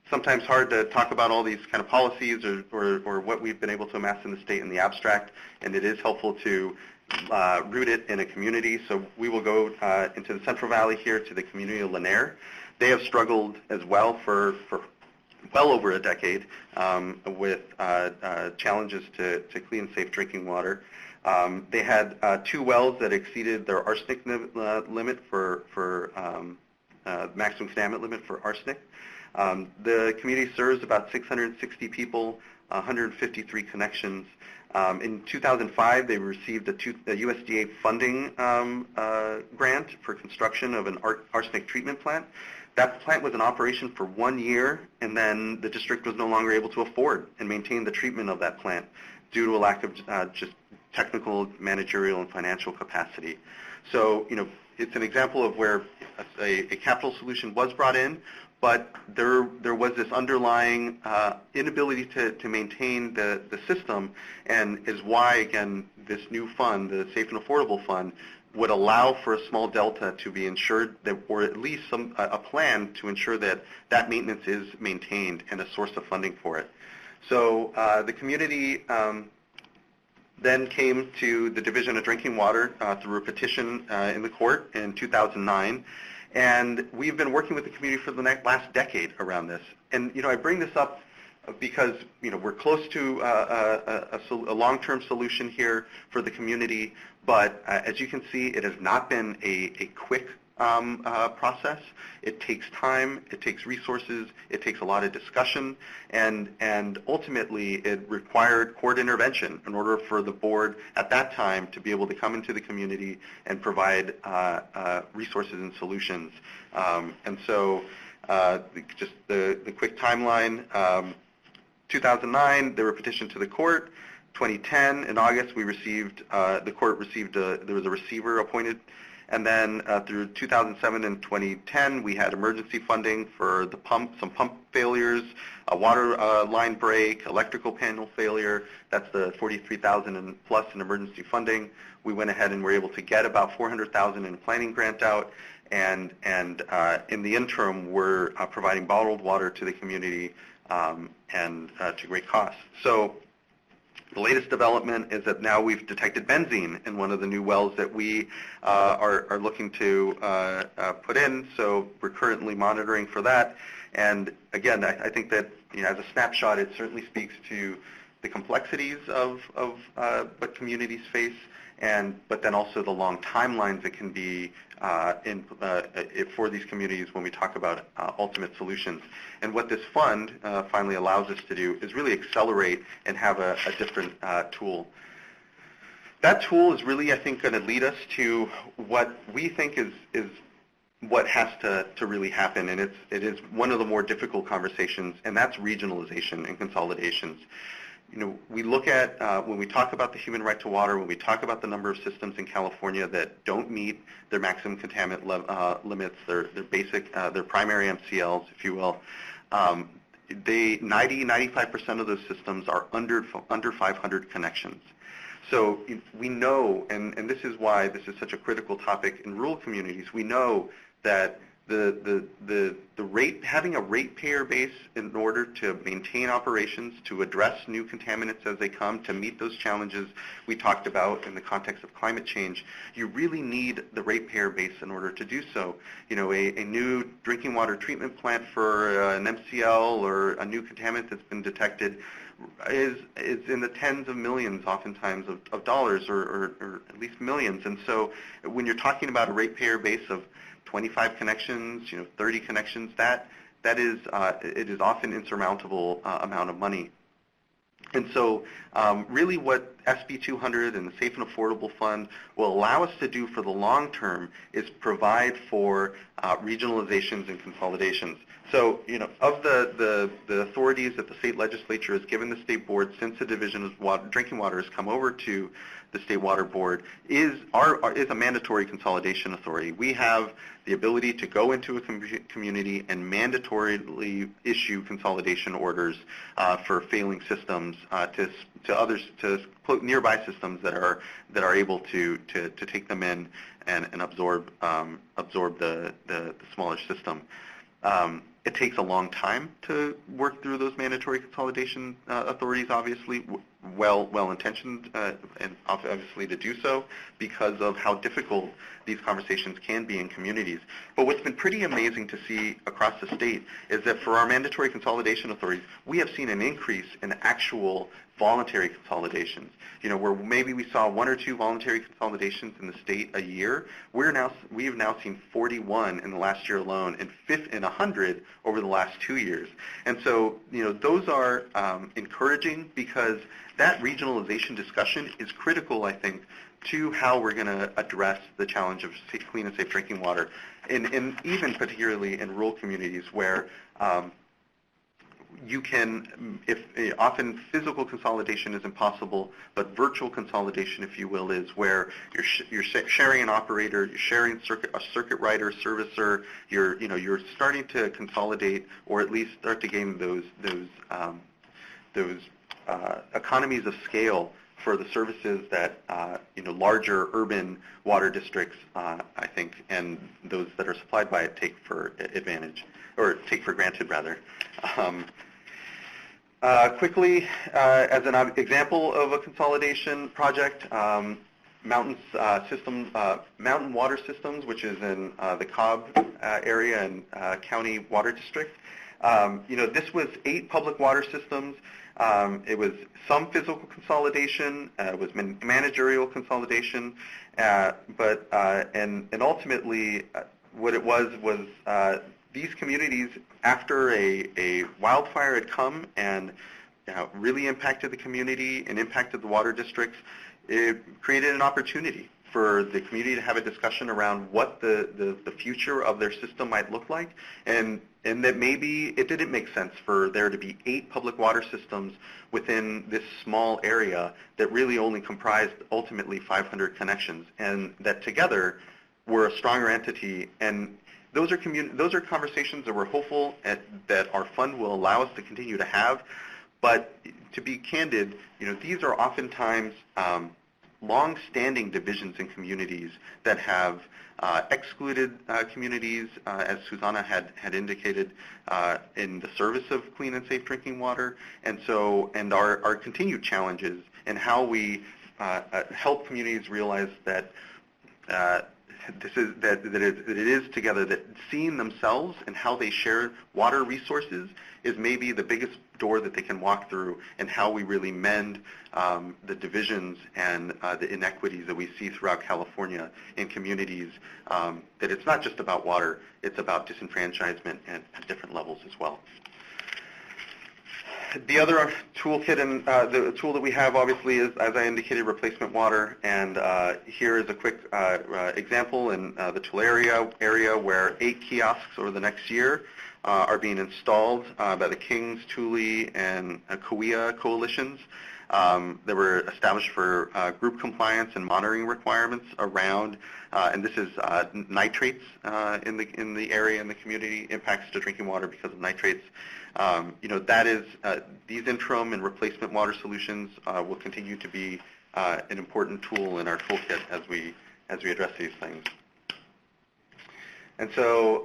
sometimes hard to talk about all these kind of policies or what we've been able to amass in the state in the abstract, and it is helpful to root it in a community. So we will go into the Central Valley here to the community of Lanier. They have struggled as well for well over a decade with challenges to clean and safe drinking water. They had 2 wells that exceeded their arsenic limit for maximum contaminant limit for arsenic. The community serves about 660 people, 153 connections. In 2005, they received a USDA funding grant for construction of an arsenic treatment plant. That plant was in operation for 1 year, and then the district was no longer able to afford and maintain the treatment of that plant due to a lack of just technical, managerial, and financial capacity. So, it's an example of where a capital solution was brought in, but there was this underlying inability to maintain the system, and is why, again, this new fund, the Safe and Affordable Fund, would allow for a small delta to be ensured, that, or at least a plan to ensure that maintenance is maintained and a source of funding for it. So the community then came to the Division of Drinking Water through a petition in the court in 2009. And we've been working with the community for the last decade around this. And, I bring this up because, we're close to a long-term solution here for the community. But as you can see, it has not been a quick process. It takes time, it takes resources, it takes a lot of discussion, and ultimately it required court intervention in order for the board at that time to be able to come into the community and provide resources and solutions. And so just the quick timeline, 2009, there were petitioned to the court. 2010, in August, we received, the court received, there was a receiver appointed. And then through 2007 and 2010, we had emergency funding for some pump failures, a water line break, electrical panel failure. That's the $43,000 and plus in emergency funding. We went ahead and were able to get about $400,000 in a planning grant out. And in the interim, we're providing bottled water to the community and to great cost. So The latest development is that now we've detected benzene in one of the new wells that we are looking to put in, so we're currently monitoring for that. And again, I think that, as a snapshot, it certainly speaks to the complexities of what communities face, but then also the long timelines that can be for these communities when we talk about ultimate solutions. And what this fund finally allows us to do is really accelerate and have a different tool. That tool is really, I think, going to lead us to what we think is what has to really happen, and it is one of the more difficult conversations, and that's regionalization and consolidations. We look at, when we talk about the human right to water, when we talk about the number of systems in California that don't meet their maximum contaminant limits, their basic, their primary MCLs, if you will, 95% of those systems are under 500 connections. So we know, and this is why this is such a critical topic in rural communities, we know that having a ratepayer base in order to maintain operations, to address new contaminants as they come, to meet those challenges we talked about in the context of climate change, you really need the ratepayer base in order to do so. A new drinking water treatment plant for an MCL or a new contaminant that's been detected is in the tens of millions, oftentimes, of dollars, or at least millions. And so when you're talking about a ratepayer base of 25 connections, 30 connections, it is often insurmountable amount of money. And so really what SB 200 and the Safe and Affordable Fund will allow us to do for the long term is provide for regionalizations and consolidations. So, of the authorities that the state legislature has given the state board since the Division of Drinking Water has come over to the State Water Board is a mandatory consolidation authority. We have the ability to go into a community and mandatorily issue consolidation orders for failing systems to nearby systems that are able to take them in and absorb the smaller system. It takes a long time to work through those mandatory consolidation authorities, obviously, well-intentioned, and obviously to do so because of how difficult these conversations can be in communities. But what's been pretty amazing to see across the state is that for our mandatory consolidation authorities, we have seen an increase in actual voluntary consolidations. Where maybe we saw 1 or 2 voluntary consolidations in the state a year, we have now seen 41 in the last year alone, and 100 over the last 2 years. And so, those are encouraging because that regionalization discussion is critical, I think, to how we're going to address the challenge of clean and safe drinking water, and even particularly in rural communities where often physical consolidation is impossible, but virtual consolidation, if you will, is where you're sharing an operator, you're sharing a circuit rider, servicer, you're starting to consolidate, or at least start to gain those economies of scale for the services that larger urban water districts, I think, and those that are supplied by it take for granted rather. Quickly, as an example of a consolidation project, Mountain Water Systems, which is in the Cobb area and county water district. This was 8 public water systems. It was some physical consolidation. It was managerial consolidation, but ultimately, what it was these communities, after a wildfire had come and really impacted the community and impacted the water districts, it created an opportunity for the community to have a discussion around what the future of their system might look like, and that maybe it didn't make sense for there to be 8 public water systems within this small area that really only comprised ultimately 500 connections, and that together were a stronger entity. And those are conversations that we're hopeful that our fund will allow us to continue to have. But to be candid, these are oftentimes long-standing divisions in communities that have excluded communities, as Susanna had indicated, in the service of clean and safe drinking water, and our continued challenges and how we help communities realize that it is together, that seeing themselves and how they share water resources is maybe the biggest door that they can walk through, and how we really mend the divisions and the inequities that we see throughout California in communities, that it's not just about water, it's about disenfranchisement at different levels as well. The other toolkit and the tool that we have, obviously, is, as I indicated, replacement water. And here is a quick example in the Tulare area where 8 kiosks over the next year are being installed by the Kings, Tule, and Kauai coalitions. They were established for group compliance and monitoring requirements around, and this is nitrates in the area, in the community, impacts to drinking water because of nitrates. That is, these interim and replacement water solutions will continue to be an important tool in our toolkit as we address these things. And so,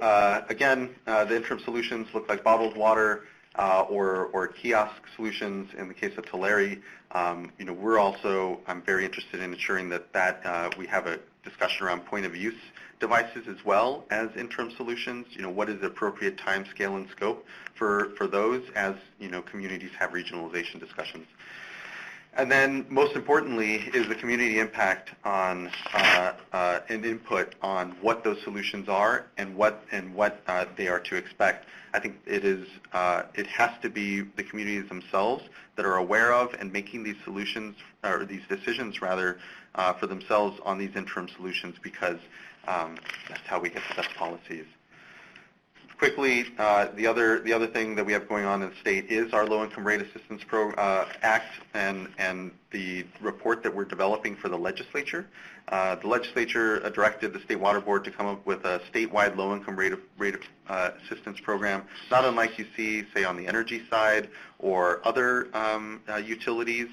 again, the interim solutions look like bottled water or kiosk solutions. In the case of Tulare, we're also, I'm very interested in ensuring that we have a discussion around point of use devices as well as interim solutions. What is the appropriate time scale and scope for those as, communities have regionalization discussions. And then, most importantly, is the community impact on and input on what those solutions are and what they are to expect. I think it has to be the communities themselves that are aware of and making these solutions, or these decisions rather, for themselves on these interim solutions, because that's how we get the best policies. Quickly, the other thing that we have going on in the state is our Low-Income Rate Assistance Act and the report that we're developing for the legislature. The legislature directed the State Water Board to come up with a statewide low-income rate assistance program, not unlike you see, say, on the energy side or other utilities.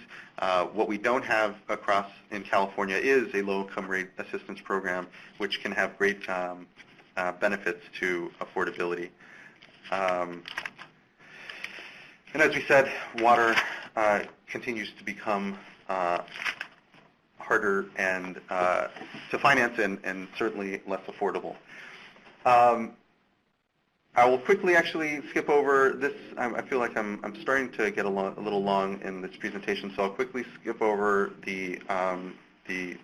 What we don't have across in California is a low-income rate assistance program, which can have great benefits to affordability. And as we said, water continues to become harder and to finance and certainly less affordable. I will quickly actually skip over this. I feel like I'm starting to get a little long in this presentation, so I'll quickly skip over the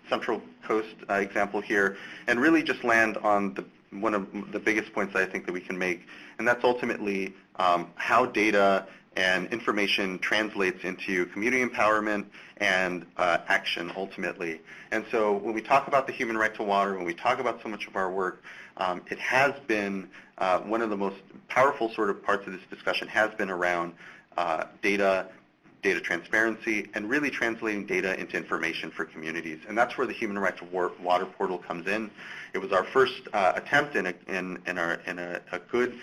Central Coast example here and really just land on one of the biggest points that I think that we can make, and that's ultimately how data and information translates into community empowerment and action ultimately. And so when we talk about the human right to water, when we talk about so much of our work, it has been one of the most powerful sort of parts of this discussion has been around data transparency, and really translating data into information for communities. And that's where the Human Right to Water portal comes in. It was our first attempt in a good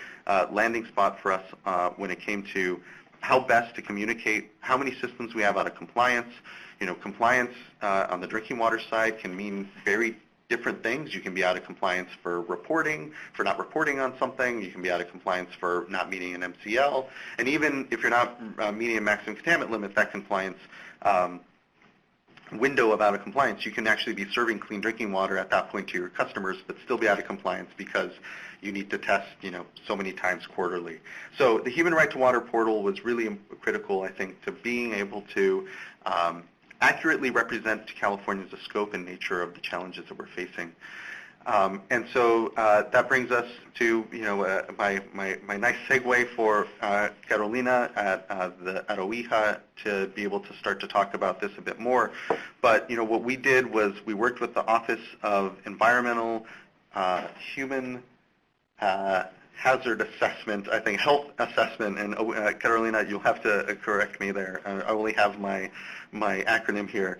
landing spot for us when it came to how best to communicate how many systems we have out of compliance. Compliance on the drinking water side can mean very different things. You can be out of compliance for not reporting on something. You can be out of compliance for not meeting an MCL. And even if you're not meeting a maximum contaminant limit, that compliance window of out of compliance, you can actually be serving clean drinking water at that point to your customers, but still be out of compliance because you need to test, so many times quarterly. So the Human Right to Water portal was really critical, I think, to being able to accurately represent to Californians the scope and nature of the challenges that we're facing. And so that brings us to my nice segue for Carolina at OEHA to be able to start to talk about this a bit more. But what we did was we worked with the Office of Environmental Human Hazard Assessment, I think Health Assessment, and Carolina, you'll have to correct me there. I only have my acronym here,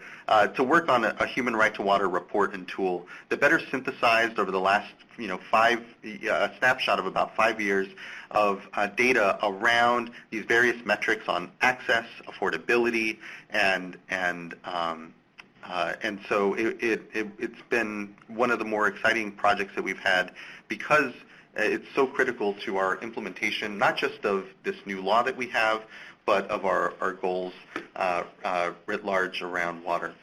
to work on a human right to water report and tool that better synthesized over the last, a snapshot of about 5 years of data around these various metrics on access, affordability, and so it's been one of the more exciting projects that we've had because it's so critical to our implementation, not just of this new law that we have, but of our goals writ large around water.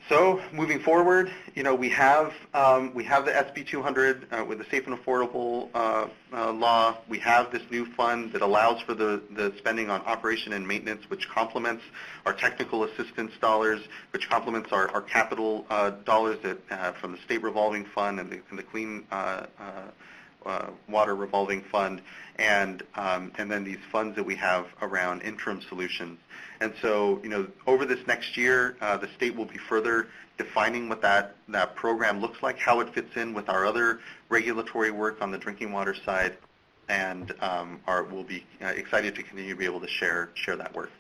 So moving forward, we have the SB 200 with the Safe and Affordable law. We have this new fund that allows for the spending on operation and maintenance, which complements our technical assistance dollars, which complements our capital dollars that from the state revolving fund and the Clean Water Revolving Fund, and then these funds that we have around interim solutions. And so, over this next year, the state will be further defining what that program looks like, how it fits in with our other regulatory work on the drinking water side, and we'll be excited to continue to be able to share that work.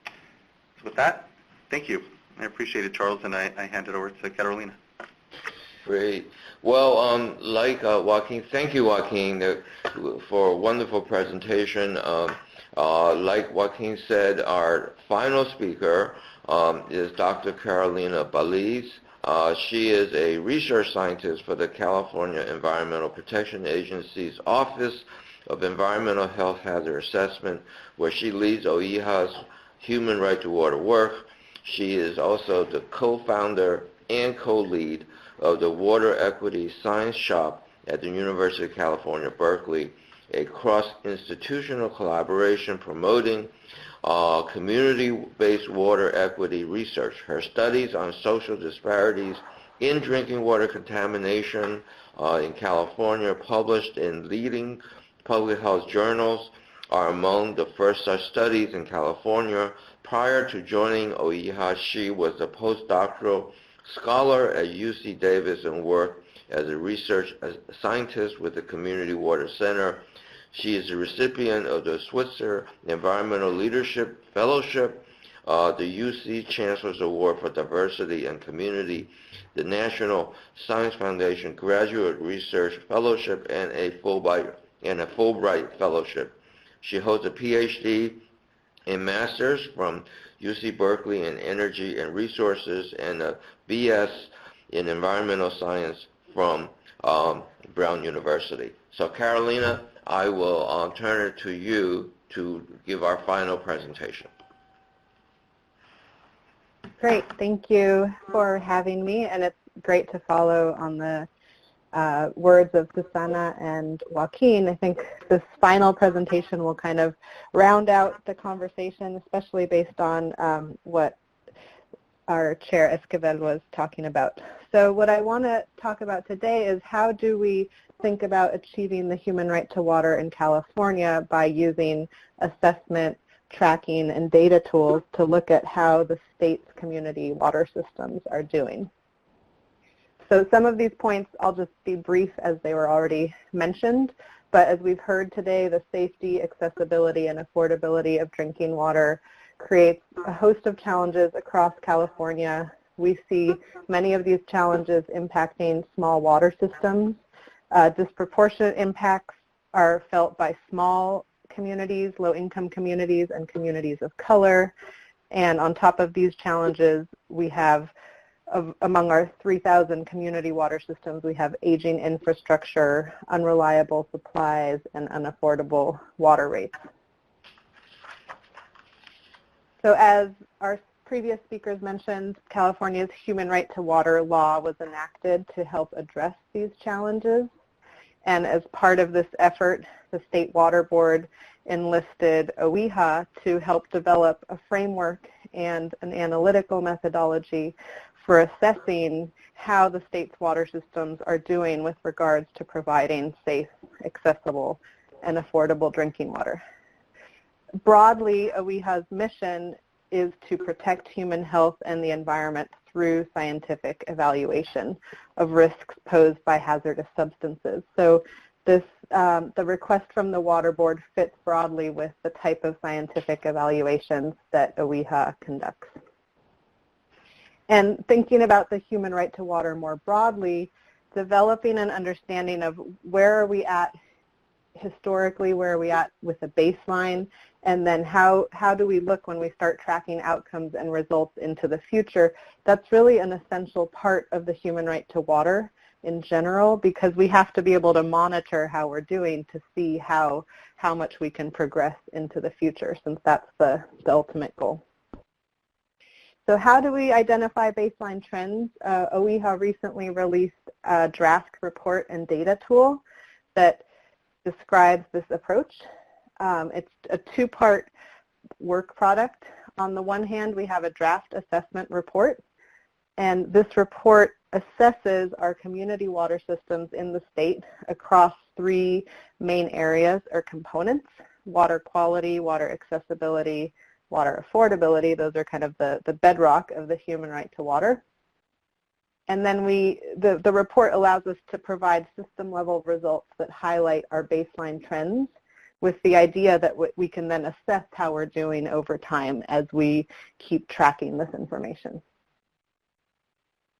So with that, thank you. I appreciate it, Charles, and I hand it over to Carolina. Great. Well, like Joaquin, thank you, Joaquin, for a wonderful presentation. Like Joaquin said, our final speaker is Dr. Carolina Baliz. She is a research scientist for the California Environmental Protection Agency's Office of Environmental Health Hazard Assessment, where she leads OEHA's Human Right to Water work. She is also the co-founder and co-lead of the Water Equity Science Shop at the University of California, Berkeley, a cross-institutional collaboration promoting community-based water equity research. Her studies on social disparities in drinking water contamination in California, published in leading public health journals, are among the first such studies in California. Prior to joining OEHA, she was a postdoctoral scholar at UC Davis and worked as a research scientist with the Community Water Center. She is a recipient of the Switzer Environmental Leadership Fellowship, the UC Chancellor's Award for Diversity and Community, the National Science Foundation Graduate Research Fellowship, and a Fulbright Fellowship. She holds a PhD and Master's from UC Berkeley in Energy and Resources and a BS in Environmental Science from Brown University. So Carolina, I will turn it to you to give our final presentation. Great, thank you for having me, and it's great to follow on the words of Susana and Joaquin. I think this final presentation will kind of round out the conversation, especially based on what our Chair Esquivel was talking about. So what I want to talk about today is how do we think about achieving the human right to water in California by using assessment, tracking, and data tools to look at how the state's community water systems are doing. So some of these points I'll just be brief as they were already mentioned, but as we've heard today, the safety, accessibility, and affordability of drinking water creates a host of challenges across California. We see many of these challenges impacting small water systems. Disproportionate impacts are felt by small communities, low-income communities, and communities of color. And on top of these challenges, we have among our 3,000 community water systems, we have aging infrastructure, unreliable supplies, and unaffordable water rates. So as our previous speakers mentioned, California's Human Right to Water law was enacted to help address these challenges. And as part of this effort, the State Water Board enlisted OEHA to help develop a framework and an analytical methodology for assessing how the state's water systems are doing with regards to providing safe, accessible, and affordable drinking water. Broadly, OEHA's mission is to protect human health and the environment through scientific evaluation of risks posed by hazardous substances. So this, the request from the Water Board fits broadly with the type of scientific evaluations that OEHA conducts. And thinking about the human right to water more broadly, developing an understanding of where are we at historically, where are we at with a baseline, and then how do we look when we start tracking outcomes and results into the future, that's really an essential part of the human right to water, in general, because we have to be able to monitor how we're doing to see how much we can progress into the future, since that's the ultimate goal. So how do we identify baseline trends? OEHA recently released a draft report and data tool that describes this approach. It's a two-part work product. On the one hand, we have a draft assessment report, and this report assesses our community water systems in the state across three main areas or components: water quality, water accessibility, water affordability. Those are kind of the bedrock of the human right to water. And then the report allows us to provide system-level results that highlight our baseline trends, with the idea that we can then assess how we're doing over time as we keep tracking this information.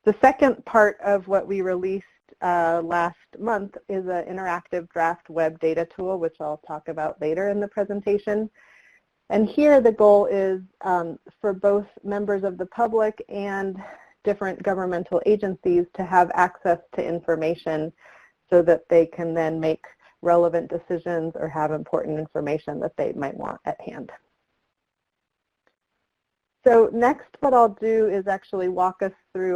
The second part of what we released last month is an interactive draft web data tool, which I'll talk about later in the presentation. And here the goal is for both members of the public and different governmental agencies to have access to information so that they can then make relevant decisions or have important information that they might want at hand. So next, what I'll do is actually walk us through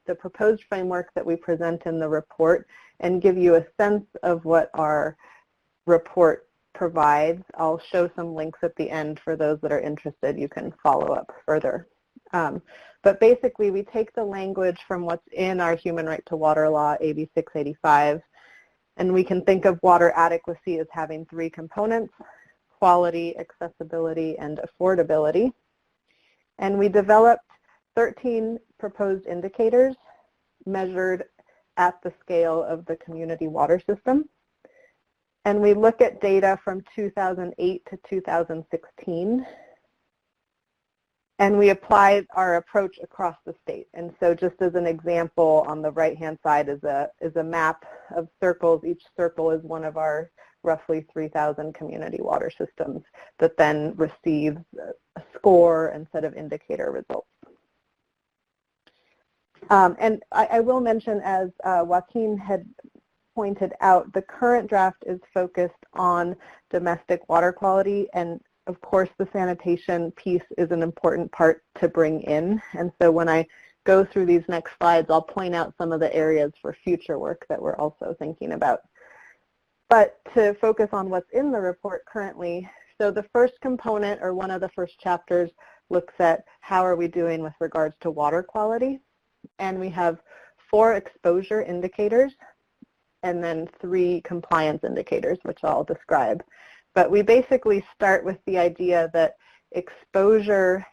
the proposed framework that we present in the report and give you a sense of what our report provides. I'll show some links at the end for those that are interested. You can follow up further. But basically, we take the language from what's in our Human Right to Water Law, AB 685, and we can think of water adequacy as having three components: quality, accessibility, and affordability. And we developed 13 proposed indicators measured at the scale of the community water system. And we look at data from 2008 to 2016. And we applied our approach across the state. And so just as an example, on the right-hand side is a map of circles. Each circle is one of our roughly 3,000 community water systems that then receives a score and set of indicator results. And I will mention, as Joaquin had pointed out, the current draft is focused on domestic water quality, and of course the sanitation piece is an important part to bring in. And so when I go through these next slides, I'll point out some of the areas for future work that we're also thinking about. But to focus on what's in the report currently, so the first component, or one of the first chapters, looks at how are we doing with regards to water quality. And we have 4 exposure indicators and then 3 compliance indicators, which I'll describe. But we basically start with the idea that exposure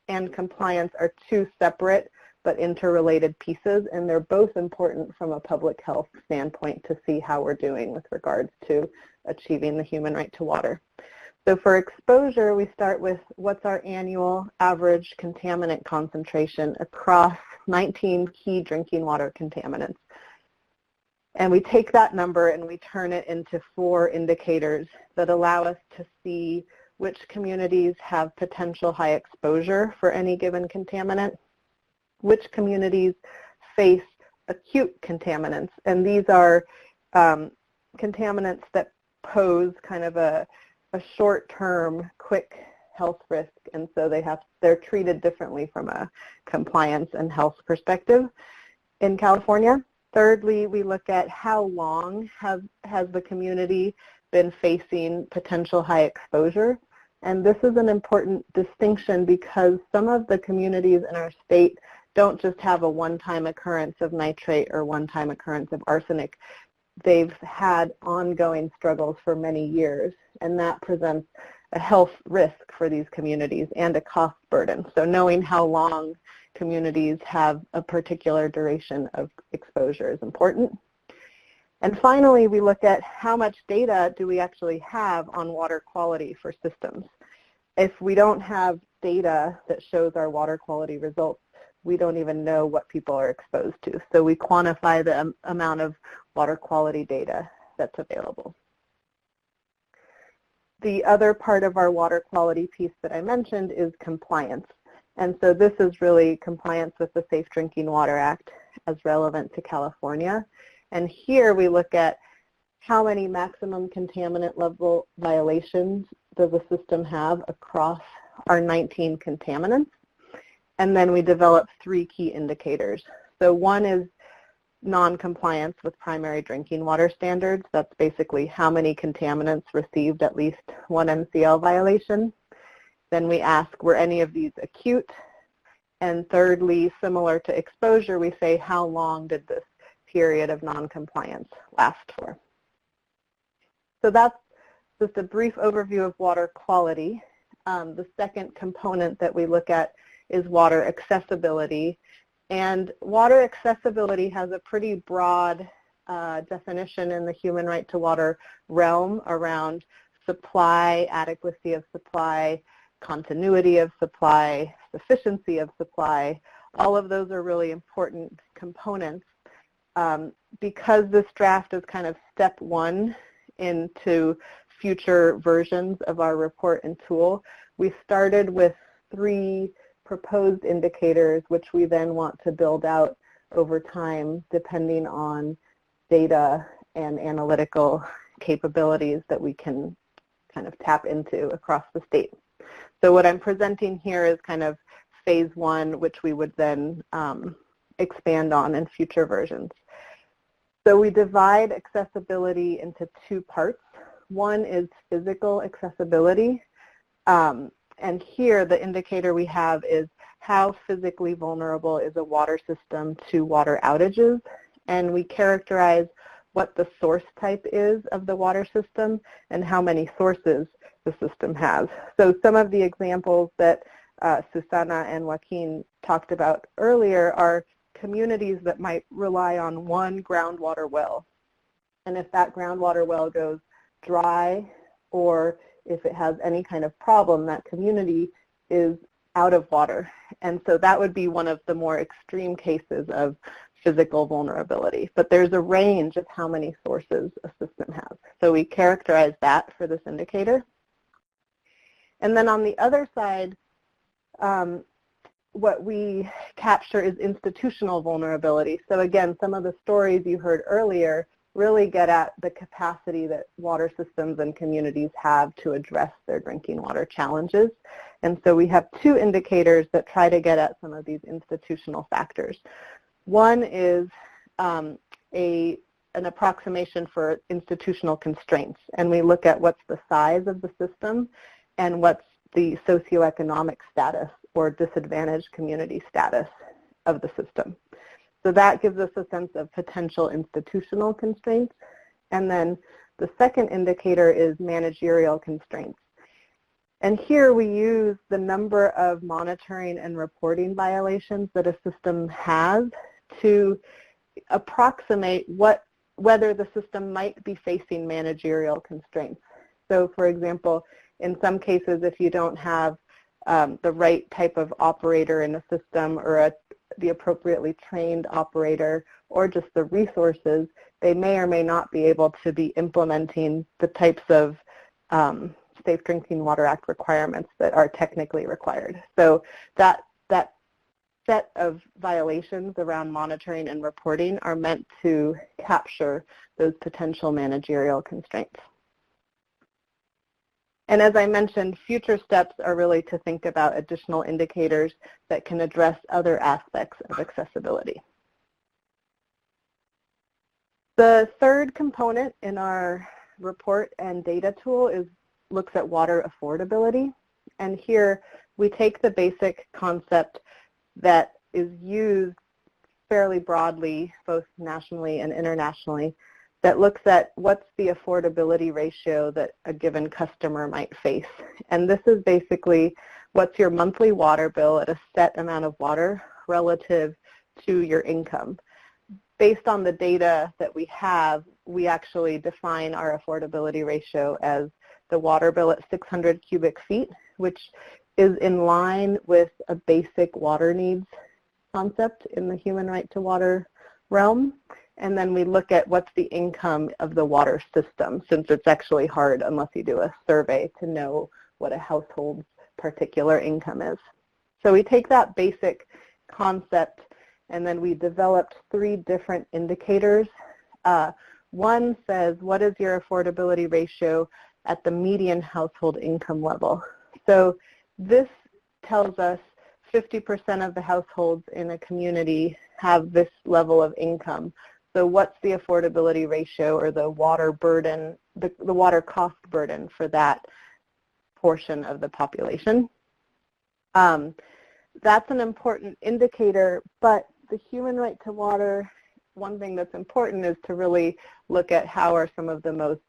and compliance are 2 separate but interrelated pieces, and they're both important from a public health standpoint to see how we're doing with regards to achieving the human right to water. So for exposure, we start with what's our annual average contaminant concentration across 19 key drinking water contaminants. And we take that number and we turn it into 4 indicators that allow us to see which communities have potential high exposure for any given contaminant, which communities face acute contaminants. And these are contaminants that pose kind of a short-term, quick health risk, and so they're treated differently from a compliance and health perspective in California. Thirdly, we look at how long has the community been facing potential high exposure. And this is an important distinction because some of the communities in our state don't just have a one-time occurrence of nitrate or one-time occurrence of arsenic. They've had ongoing struggles for many years, and that presents a health risk for these communities and a cost burden. So knowing how long communities have a particular duration of exposure is important. And finally, we look at how much data do we actually have on water quality for systems. If we don't have data that shows our water quality results, we don't even know what people are exposed to. So we quantify the amount of water quality data that's available. The other part of our water quality piece that I mentioned is compliance. And so this is really compliance with the Safe Drinking Water Act. as relevant to California. And here we look at how many maximum contaminant level violations does the system have across our 19 contaminants. And then we develop 3 key indicators. So one is non-compliance with primary drinking water standards. That's basically how many contaminants received at least 1 MCL violation. Then we ask, were any of these acute? And thirdly, similar to exposure, we say, how long did this period of non-compliance last for? So that's just a brief overview of water quality. The second component that we look at is water accessibility. And water accessibility has a pretty broad definition in the human right to water realm around supply, adequacy of supply, continuity of supply, sufficiency of supply. All of those are really important components. Because this draft is kind of step 1 into future versions of our report and tool, we started with 3 proposed indicators, which we then want to build out over time depending on data and analytical capabilities that we can kind of tap into across the state. So what I'm presenting here is kind of phase 1, which we would then expand on in future versions. So we divide accessibility into 2 parts. One is physical accessibility. And here the indicator we have is how physically vulnerable is a water system to water outages. And we characterize what the source type is of the water system and how many sources the system has. So some of the examples that Susana and Joaquin talked about earlier are communities that might rely on 1 groundwater well. And if that groundwater well goes dry, or if it has any kind of problem, that community is out of water. And so that would be one of the more extreme cases of physical vulnerability. But there's a range of how many sources a system has. So we characterize that for this indicator. And then on the other side, what we capture is institutional vulnerability. So again, some of the stories you heard earlier really get at the capacity that water systems and communities have to address their drinking water challenges. And so we have 2 indicators that try to get at some of these institutional factors. One is an approximation for institutional constraints, and we look at what's the size of the system and what's the socioeconomic status or disadvantaged community status of the system. So that gives us a sense of potential institutional constraints. And then the second indicator is managerial constraints. And here we use the number of monitoring and reporting violations that a system has to approximate whether the system might be facing managerial constraints. So for example, in some cases, if you don't have the right type of operator in the system or the appropriately trained operator or just the resources, they may or may not be able to be implementing the types of Safe Drinking Water Act requirements that are technically required. So that set of violations around monitoring and reporting are meant to capture those potential managerial constraints. And as I mentioned, future steps are really to think about additional indicators that can address other aspects of accessibility. The third component in our report and data tool looks at water affordability. And here we take the basic concept that is used fairly broadly, both nationally and internationally, that looks at what's the affordability ratio that a given customer might face. And this is basically what's your monthly water bill at a set amount of water relative to your income. Based on the data that we have, we actually define our affordability ratio as the water bill at 600 cubic feet, which is in line with a basic water needs concept in the human right to water realm. And then we look at what's the income of the water system, since it's actually hard unless you do a survey to know what a household's particular income is. So we take that basic concept And then we developed 3 different indicators. One says, what is your affordability ratio at the median household income level? So this tells us 50% of the households in a community have this level of income. So what's the affordability ratio or the water burden, the water cost burden for that portion of the population? That's an important indicator, but the human right to water, one thing that's important is to really look at how are some of the most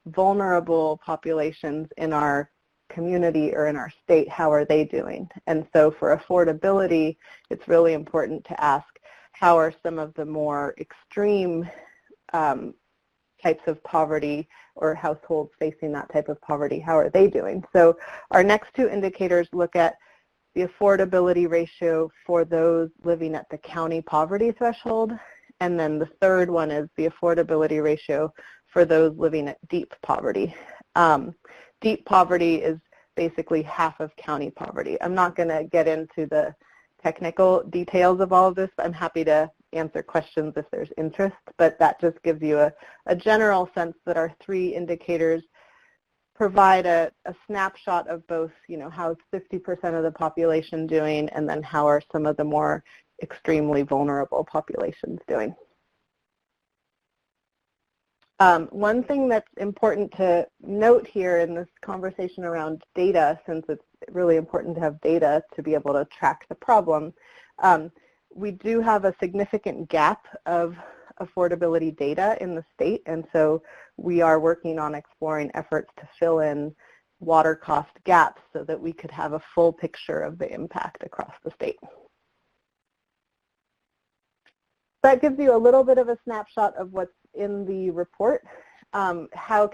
vulnerable populations in our community or in our state, how are they doing? And so for affordability, it's really important to ask how are some of the more extreme types of poverty or households facing that type of poverty, how are they doing? So our next 2 indicators look at the affordability ratio for those living at the county poverty threshold, and then the third one is the affordability ratio for those living at deep poverty. Deep poverty is basically half of county poverty. I'm not going to get into the technical details of all of this. I'm happy to answer questions if there's interest, but that just gives you a general sense that our 3 indicators provide a snapshot of both, how's 50% of the population doing, and then how are some of the more extremely vulnerable populations doing. One thing that's important to note here in this conversation around data, since it's really important to have data to be able to track the problem, we do have a significant gap of affordability data in the state, and so we are working on exploring efforts to fill in water cost gaps so that we could have a full picture of the impact across the state. That gives you a little bit of a snapshot of what's in the report. How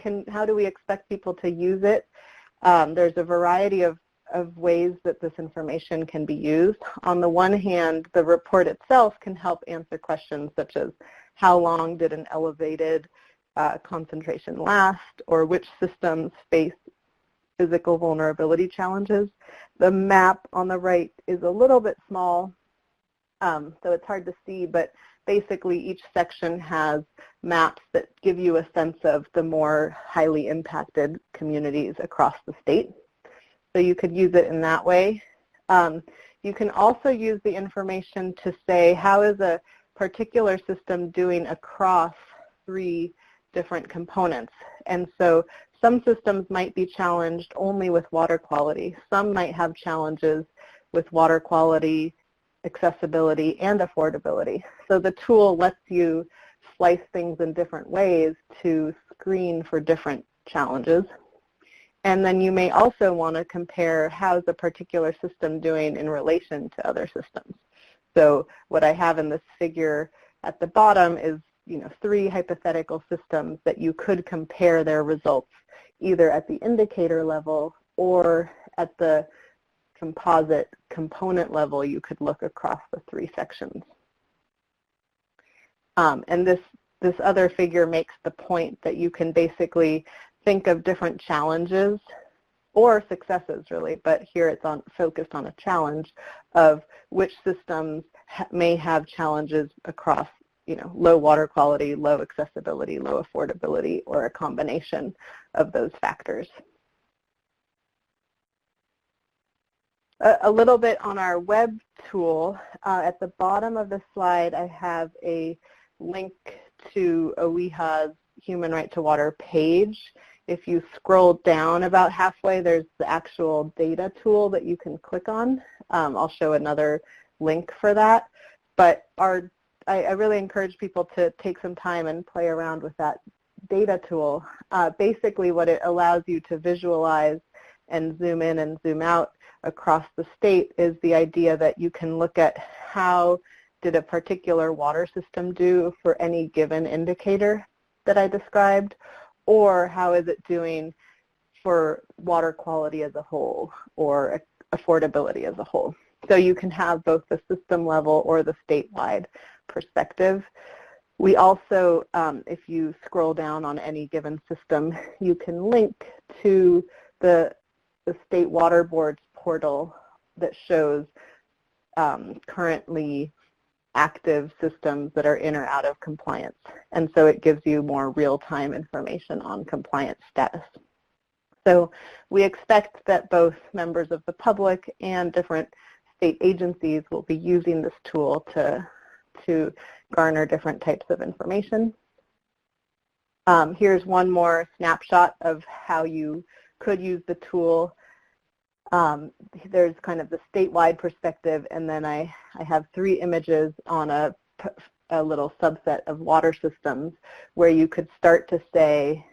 do we expect people to use it? There's a variety of ways that this information can be used. On the one hand, the report itself can help answer questions such as how long did an elevated concentration last, or which systems face physical vulnerability challenges. The map on the right is a little bit small, so it's hard to see, but basically each section has maps that give you a sense of the more highly impacted communities across the state. So you could use it in that way. You can also use the information to say how is a particular system doing across 3 different components. And so some systems might be challenged only with water quality. Some might have challenges with water quality, accessibility, and affordability. So the tool lets you slice things in different ways to screen for different challenges. And then you may also want to compare how's a particular system doing in relation to other systems. So what I have in this figure at the bottom is 3 hypothetical systems that you could compare their results either at the indicator level or at the composite component level. You could look across the 3 sections. And this other figure makes the point that you can basically think of different challenges or successes, really, but here it's focused on a challenge of which systems may have challenges across low water quality, low accessibility, low affordability, or a combination of those factors. A little bit on our web tool. At the bottom of the slide, I have a link to OEHA's Human Right to Water page. If you scroll down about halfway, there's the actual data tool that you can click on. I'll show another link for that. But I really encourage people to take some time and play around with that data tool. Basically, what it allows you to visualize and zoom in and zoom out across the state is the idea that you can look at how did a particular water system do for any given indicator that I described, or how is it doing for water quality as a whole or affordability as a whole. So you can have both the system level or the statewide perspective. We also, if you scroll down on any given system, you can link to the State Water Board's portal that shows currently active systems that are in or out of compliance. And so it gives you more real-time information on compliance status. So we expect that both members of the public and different state agencies will be using this tool to garner different types of information. Here's one more snapshot of how you could use the tool. There's kind of the statewide perspective, and then I have 3 images on a little subset of water systems where you could start to say,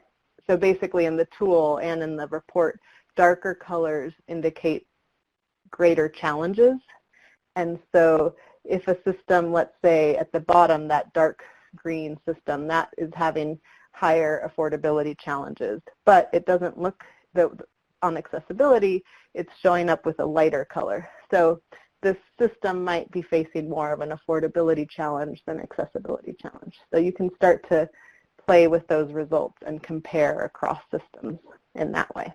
so basically in the tool and in the report, darker colors indicate greater challenges. And so if a system, let's say at the bottom, that dark green system, that is having higher affordability challenges, but it doesn't look on accessibility, it's showing up with a lighter color. So this system might be facing more of an affordability challenge than accessibility challenge. So you can start to play with those results and compare across systems in that way.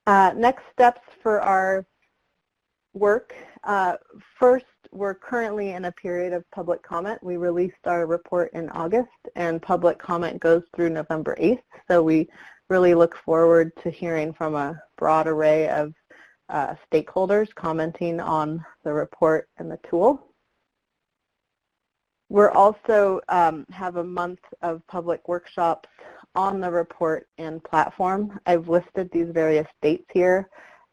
Next steps for our work. First, we're currently in a period of public comment. We released our report in August, and public comment goes through November 8th. So we really look forward to hearing from a broad array of stakeholders commenting on the report and the tool. We're also have a month of public workshops on the report and platform. I've listed these various dates here.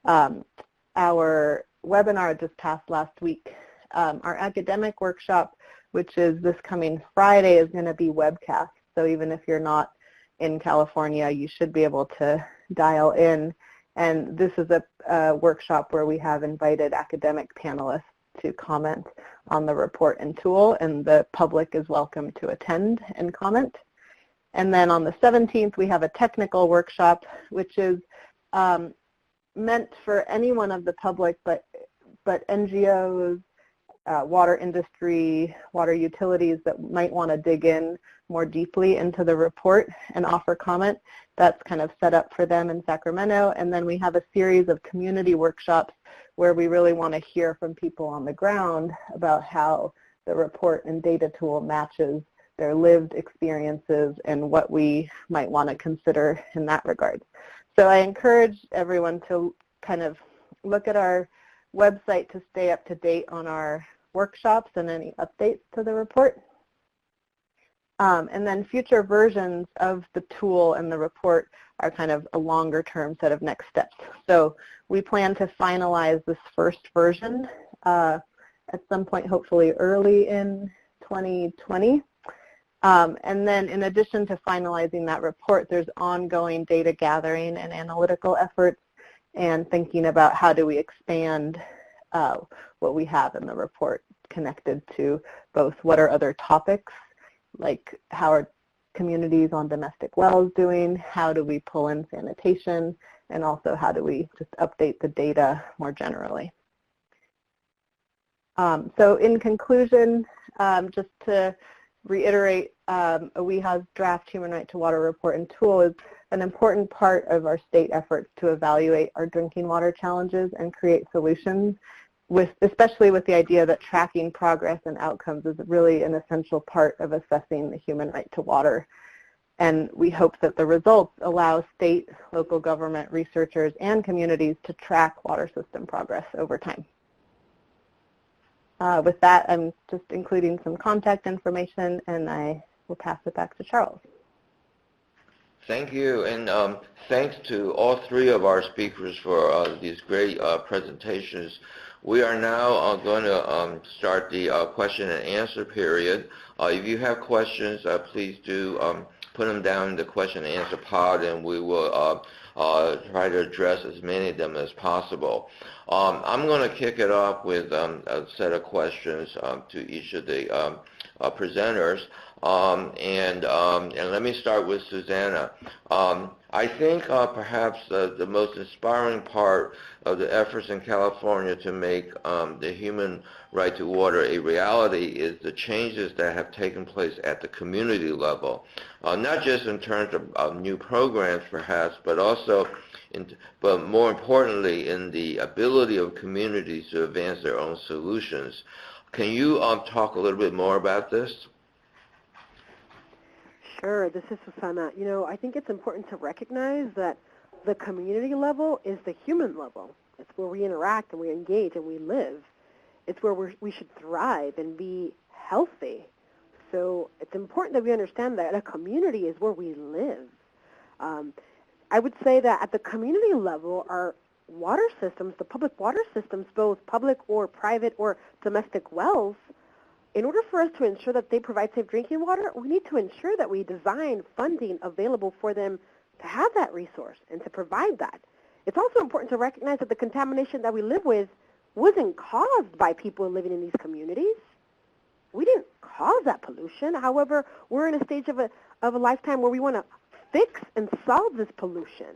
Our webinar just passed last week. Our academic workshop, which is this coming Friday, is going to be webcast. So even if you're not in California, you should be able to dial in. And this is a workshop where we have invited academic panelists to comment on the report and tool, and the public is welcome to attend and comment. And then on the 17th, we have a technical workshop, which is meant for anyone of the public, but NGOs, water industry, water utilities that might want to dig in more deeply into the report and offer comment. That's kind of set up for them in Sacramento. And then we have a series of community workshops where we really want to hear from people on the ground about how the report and data tool matches their lived experiences and what we might want to consider in that regard. So I encourage everyone to kind of look at our website to stay up to date on our workshops and any updates to the report. And then future versions of the tool and the report are kind of a longer term set of next steps. So we plan to finalize this first version at some point, hopefully early in 2020. And then in addition to finalizing that report, there's ongoing data gathering and analytical efforts and thinking about how do we expand what we have in the report connected to both what are other topics, like how are communities on domestic wells doing, how do we pull in sanitation, and also how do we just update the data more generally. So in conclusion, just to reiterate, OEHA's draft Human Right to Water report and tool is an important part of our state efforts to evaluate our drinking water challenges and create solutions, especially with the idea that tracking progress and outcomes is really an essential part of assessing the human right to water. And we hope that the results allow state, local government, researchers, and communities to track water system progress over time. With that, I'm just including some contact information, and I will pass it back to Charles. Thank you, and thanks to all 3 of our speakers for these great presentations. We are now going to start the question and answer period. If you have questions, please do put them down in the question and answer pod, and we will try to address as many of them as possible. I'm going to kick it off with a set of questions to each of the presenters. And let me start with Susanna. I think perhaps the most inspiring part of the efforts in California to make the human right to water a reality is the changes that have taken place at the community level, not just in terms of new programs perhaps, but also, but more importantly, in the ability of communities to advance their own solutions. Can you talk a little bit more about this? Sure, this is Susanna. I think it's important to recognize that the community level is the human level. It's where we interact and we engage and we live. It's where we should thrive and be healthy. So it's important that we understand that a community is where we live. I would say that at the community level, our water systems, the public water systems, both public or private or domestic wells, in order for us to ensure that they provide safe drinking water, we need to ensure that we design funding available for them to have that resource and to provide that. It's also important to recognize that the contamination that we live with wasn't caused by people living in these communities. We didn't cause that pollution. However, we're in a stage of a lifetime where we want to fix and solve this pollution.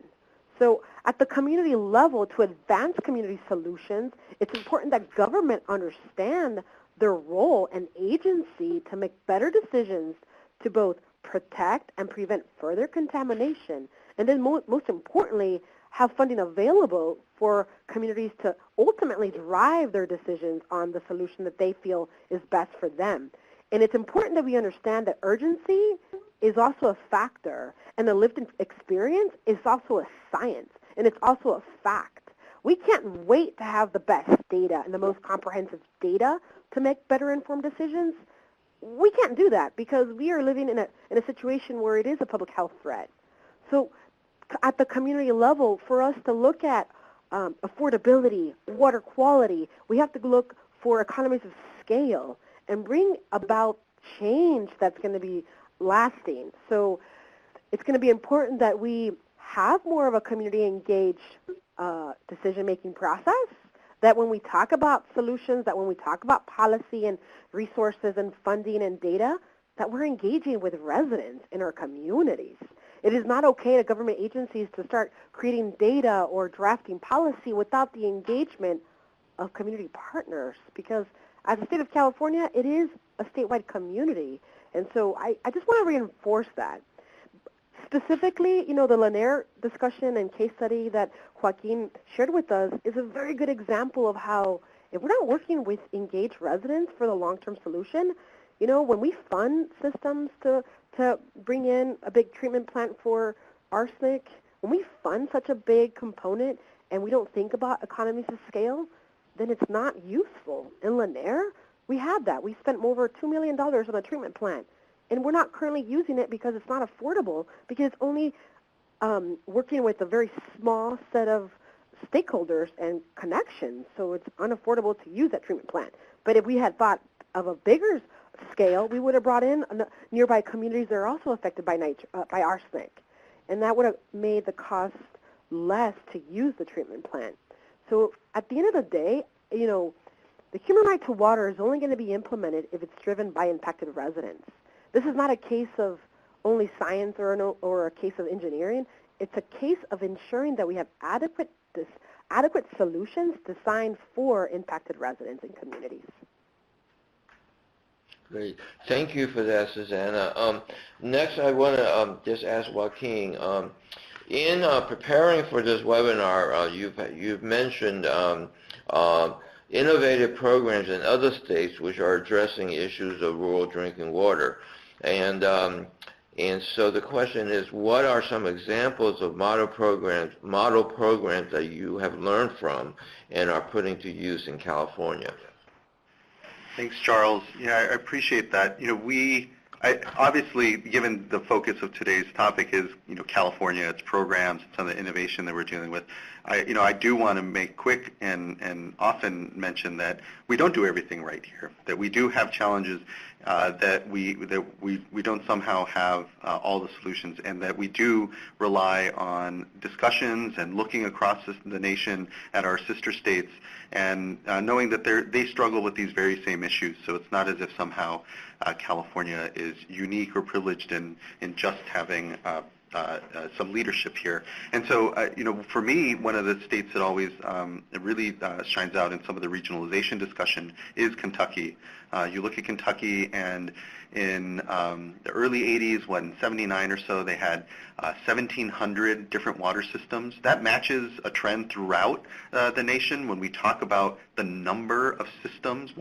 So at the community level, to advance community solutions, it's important that government understand their role and agency to make better decisions to both protect and prevent further contamination, and then most importantly, have funding available for communities to ultimately drive their decisions on the solution that they feel is best for them. And it's important that we understand that urgency is also a factor, and the lived experience is also a science, and it's also a fact. We can't wait to have the best data and the most comprehensive data to make better informed decisions. We can't do that because we are living in a situation where it is a public health threat. So at the community level, for us to look at affordability, water quality, we have to look for economies of scale and bring about change that's going to be lasting. So it's going to be important that we have more of a community-engaged decision-making process, that when we talk about solutions, that when we talk about policy and resources and funding and data, that we're engaging with residents in our communities. It is not okay to government agencies to start creating data or drafting policy without the engagement of community partners, because as a state of California, it is a statewide community. And so I just want to reinforce that. Specifically, the Lanier discussion and case study that Joaquin shared with us is a very good example of how if we're not working with engaged residents for the long-term solution, when we fund systems to bring in a big treatment plant for arsenic, when we fund such a big component and we don't think about economies of scale, then it's not useful. In Lanier, we had that. We spent over $2 million on a treatment plant. And we're not currently using it because it's not affordable, because it's only working with a very small set of stakeholders and connections, so it's unaffordable to use that treatment plant. But if we had thought of a bigger scale, we would have brought in nearby communities that are also affected by arsenic, and that would have made the cost less to use the treatment plant. So at the end of the day, the human right to water is only going to be implemented if it's driven by impacted residents. This is not a case of only science or a case of engineering. It's a case of ensuring that we have adequate solutions designed for impacted residents and communities. Great. Thank you for that, Susanna. Next, I want to just ask Joaquin. In preparing for this webinar, you've mentioned innovative programs in other states which are addressing issues of rural drinking water. And so the question is, what are some examples of model programs that you have learned from and are putting to use in California? Thanks, Charles. Yeah, I appreciate that. Obviously, given the focus of today's topic is, California, its programs, some of the innovation that we're dealing with, I do want to make quick and often mention that we don't do everything right here, that we do have challenges that we don't somehow have all the solutions, and that we do rely on discussions and looking across the nation at our sister states, and knowing that they struggle with these very same issues. So it's not as if somehow California is unique or privileged in just having some leadership here. And so, for me, one of the states that always really shines out in some of the regionalization discussion is Kentucky. You look at Kentucky, and in the early 80s, when 79 or so, they had 1,700 different water systems. That matches a trend throughout the nation when we talk about the number of systems,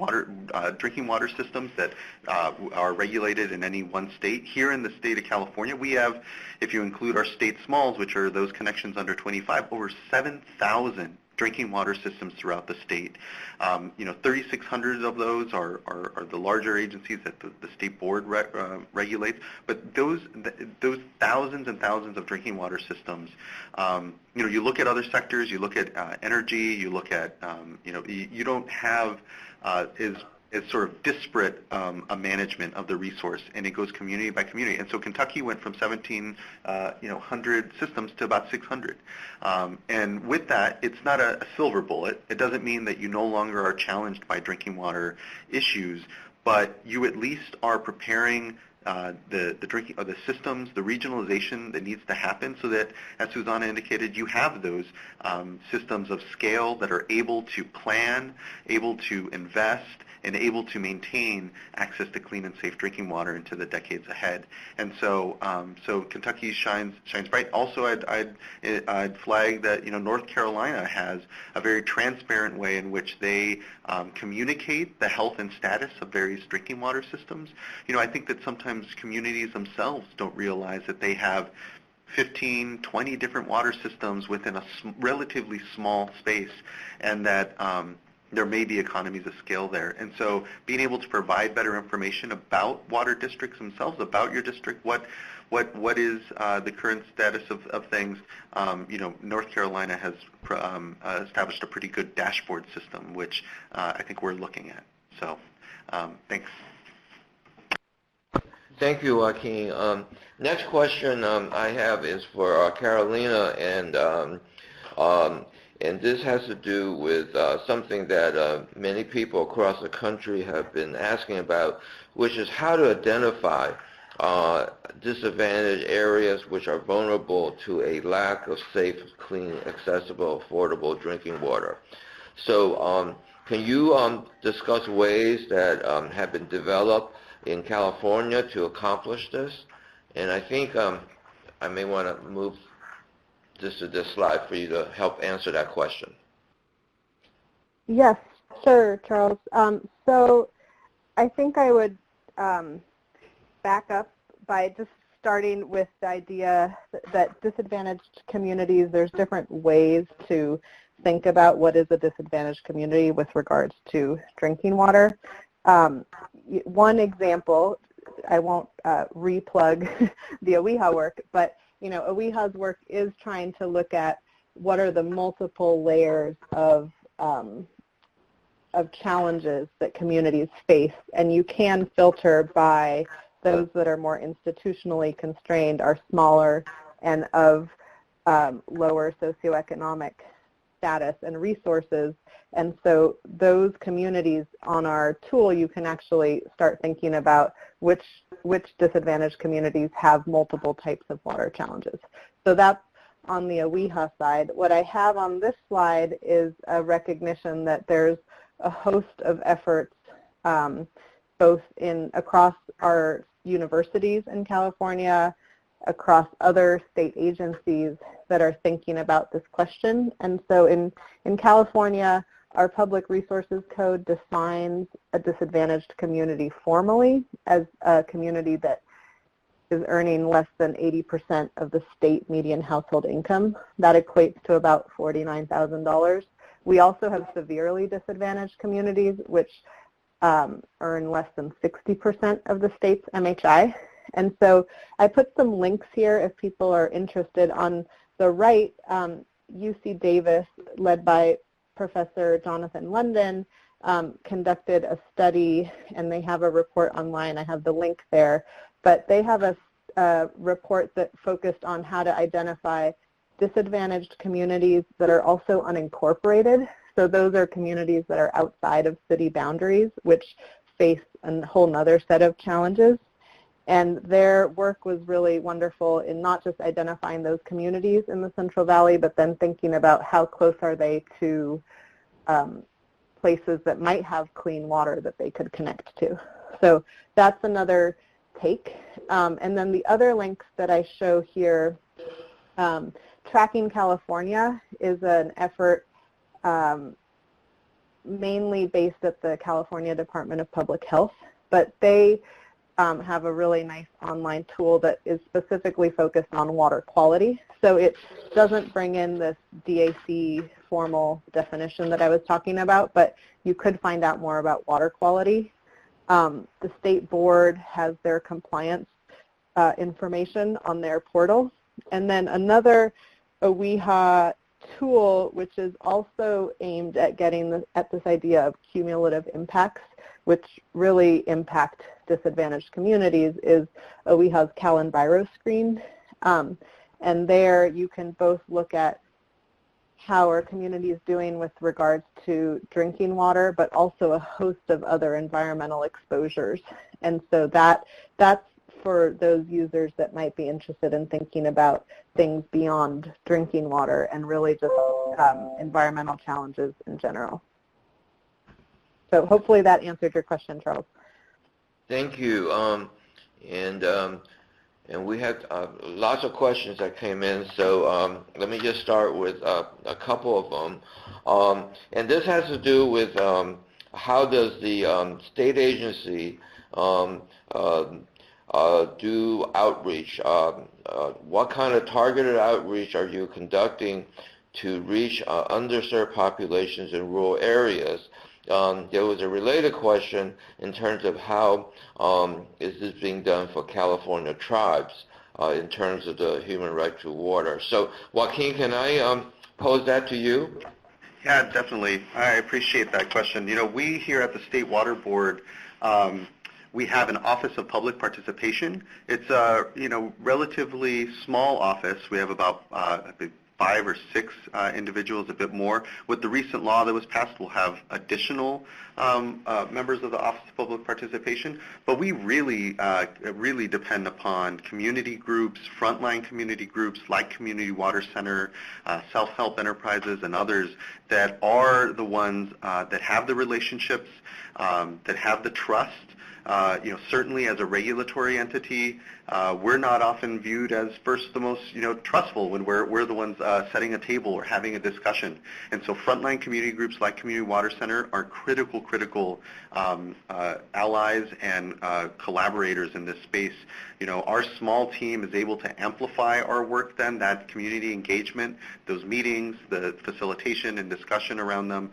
drinking water systems that are regulated in any one state. Here in the state of California, we have, if you include our state smalls, which are those connections under 25, over 7,000 drinking water systems throughout the state. 3,600 of those are the larger agencies that the state board regulates. But those thousands and thousands of drinking water systems, you look at other sectors, you look at energy, you look at, you don't have is sort of disparate a management of the resource, and it goes community by community. And so Kentucky went from 1,700 systems to about 600. And with that, it's not a silver bullet. It doesn't mean that you no longer are challenged by drinking water issues, but you at least are preparing the drinking of the systems, the regionalization that needs to happen, so that, as Susanna indicated, you have those systems of scale that are able to plan, able to invest, and able to maintain access to clean and safe drinking water into the decades ahead. And so, Kentucky shines bright. Also, I'd flag that North Carolina has a very transparent way in which they communicate the health and status of various drinking water systems. I think that sometimes communities themselves don't realize that they have 15, 20 different water systems within a relatively small space, and that there may be economies of scale there. And so being able to provide better information about water districts themselves, about your district, what is the current status of things, North Carolina has established a pretty good dashboard system, which I think we're looking at. So thanks. Thank you, Joaquin. Next question I have is for Carolina, and this has to do with something that many people across the country have been asking about, which is how to identify disadvantaged areas which are vulnerable to a lack of safe, clean, accessible, affordable drinking water. So can you discuss ways that have been developed in California to accomplish this? And I think I may want to move to this slide for you to help answer that question. Yes, sure, Charles. So I think I would back up by just starting with the idea that disadvantaged communities, there's different ways to think about what is a disadvantaged community with regards to drinking water. One example, I won't re-plug the OEHA work, but OEHA's work is trying to look at what are the multiple layers of challenges that communities face, and you can filter by those that are more institutionally constrained, are smaller, and of lower socioeconomic status and resources. And so those communities on our tool, you can actually start thinking about which disadvantaged communities have multiple types of water challenges. So that's on the OEHA side. What I have on this slide is a recognition that there's a host of efforts both across our universities in California, across other state agencies that are thinking about this question. And so in California, our Public Resources Code defines a disadvantaged community formally as a community that is earning less than 80% of the state median household income. That equates to about $49,000. We also have severely disadvantaged communities, which earn less than 60% of the state's MHI. And so I put some links here if people are interested. On the right, UC Davis, led by Professor Jonathan London, conducted a study, and they have a report online. I have the link there. But they have a report that focused on how to identify disadvantaged communities that are also unincorporated. So those are communities that are outside of city boundaries, which face a whole nother set of challenges. And their work was really wonderful in not just identifying those communities in the Central Valley, but then thinking about how close are they to places that might have clean water that they could connect to. So that's another take. And then the other links that I show here, Tracking California is an effort mainly based at the California Department of Public Health, but they have a really nice online tool that is specifically focused on water quality. So it doesn't bring in this DAC formal definition that I was talking about, but you could find out more about water quality. The state board has their compliance information on their portal. And then another OEHA tool, which is also aimed at getting at this idea of cumulative impacts, which really impact disadvantaged communities, is OEHA's CalEnviro screen. And there you can both look at how our community is doing with regards to drinking water, but also a host of other environmental exposures. And so that's for those users that might be interested in thinking about things beyond drinking water and really just environmental challenges in general. So hopefully that answered your question, Charles. Thank you. And we had lots of questions that came in, so let me just start with a couple of them. And this has to do with how does the state agency do outreach? What kind of targeted outreach are you conducting to reach underserved populations in rural areas? There was a related question in terms of how is this being done for California tribes in terms of the human right to water. So, Joaquin, can I pose that to you? Yeah, definitely. I appreciate that question. You know, we here at the State Water Board, we have an Office of Public Participation. It's a relatively small office. We have about 5 or 6 individuals, a bit more. With the recent law that was passed, we'll have additional members of the Office of Public Participation. But we really depend upon community groups, frontline community groups like Community Water Center, self-help enterprises, and others that are the ones that have the relationships, that have the trust. Certainly as a regulatory entity, we're not often viewed as first the most, trustful when we're the ones setting a table or having a discussion. And so frontline community groups like Community Water Center are critical allies and collaborators in this space. Our small team is able to amplify our work then, that community engagement, those meetings, the facilitation and discussion around them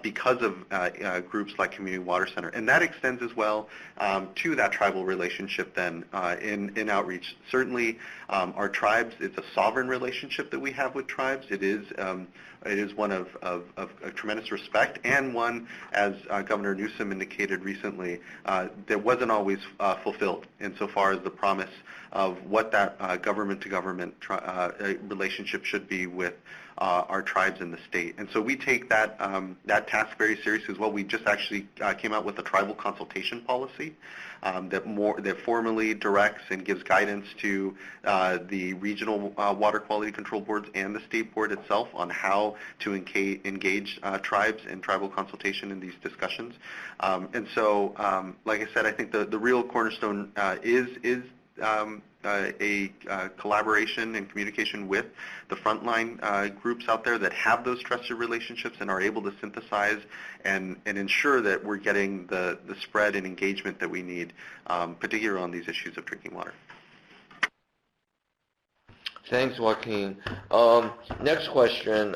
because of groups like Community Water Center. And that extends as well to that tribal relationship then in outreach. Certainly our tribes, it's a sovereign relationship that we have with tribes. It is one of tremendous respect, and one, as Governor Newsom indicated recently, that wasn't always fulfilled insofar as the promise of what that government-to-government relationship should be with our tribes in the state. And so we take that task very seriously as well. We just actually came out with a tribal consultation policy that formally directs and gives guidance to the regional water quality control boards and the state board itself on how to engage tribes in tribal consultation in these discussions. And so, like I said, I think the real cornerstone is a collaboration and communication with the frontline groups out there that have those trusted relationships and are able to synthesize and ensure that we're getting the spread and engagement that we need, particularly on these issues of drinking water. Thanks, Joaquin. Next question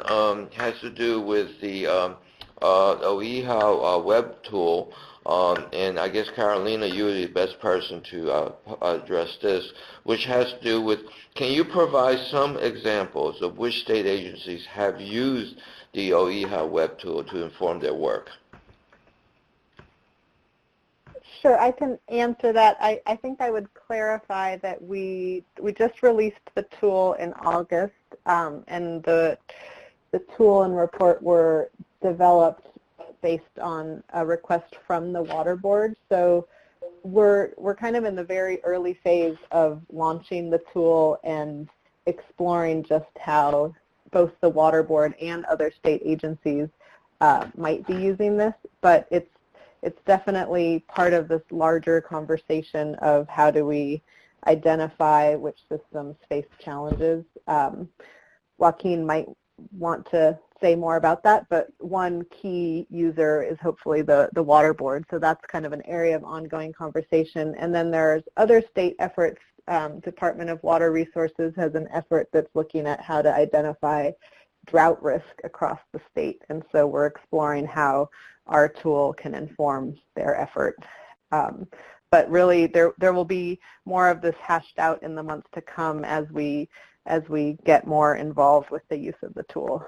has to do with the OEHA web tool. And I guess, Carolina, you're the best person to address this, which has to do with, can you provide some examples of which state agencies have used the OEHA web tool to inform their work? Sure, I can answer that. I think I would clarify that we just released the tool in August, and the tool and report were developed based on a request from the Water Board. So we're kind of in the very early phase of launching the tool and exploring just how both the Water Board and other state agencies might be using this, but it's definitely part of this larger conversation of how do we identify which systems face challenges. Joaquin might want to say more about that, but one key user is hopefully the Water Board, so that's kind of an area of ongoing conversation. And then there's other state efforts. Department of Water Resources has an effort that's looking at how to identify drought risk across the state, and so we're exploring how our tool can inform their effort. But really, there will be more of this hashed out in the months to come as we get more involved with the use of the tool.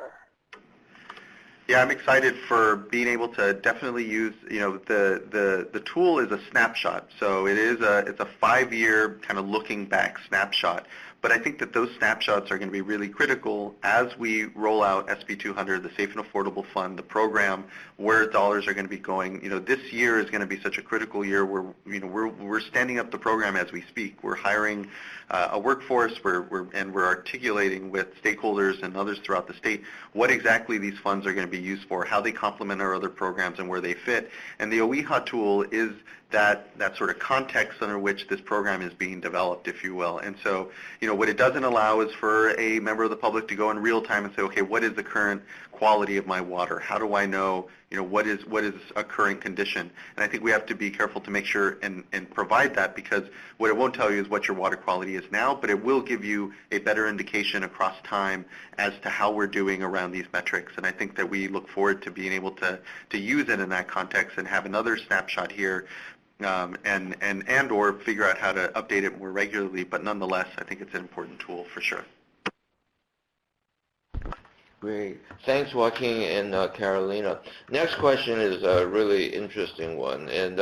Yeah, I'm excited for being able to definitely use, the tool is a snapshot. So it's a 5-year kind of looking back snapshot. But I think that those snapshots are going to be really critical as we roll out SB 200, the Safe and Affordable Fund, the program, where dollars are going to be going. This year is going to be such a critical year where, we're standing up the program as we speak. We're hiring a workforce, and we're articulating with stakeholders and others throughout the state what exactly these funds are going to be used for, how they complement our other programs, and where they fit. And the OEHA tool is that sort of context under which this program is being developed, if you will. And so, what it doesn't allow is for a member of the public to go in real time and say, okay, what is the current quality of my water? How do I know, what is a current condition? And I think we have to be careful to make sure and provide that, because what it won't tell you is what your water quality is now, but it will give you a better indication across time as to how we're doing around these metrics. And I think that we look forward to being able to use it in that context and have another snapshot here, and or figure out how to update it more regularly. But nonetheless, I think it's an important tool for sure. Great. Thanks, Joaquin and Carolina. Next question is a really interesting one, and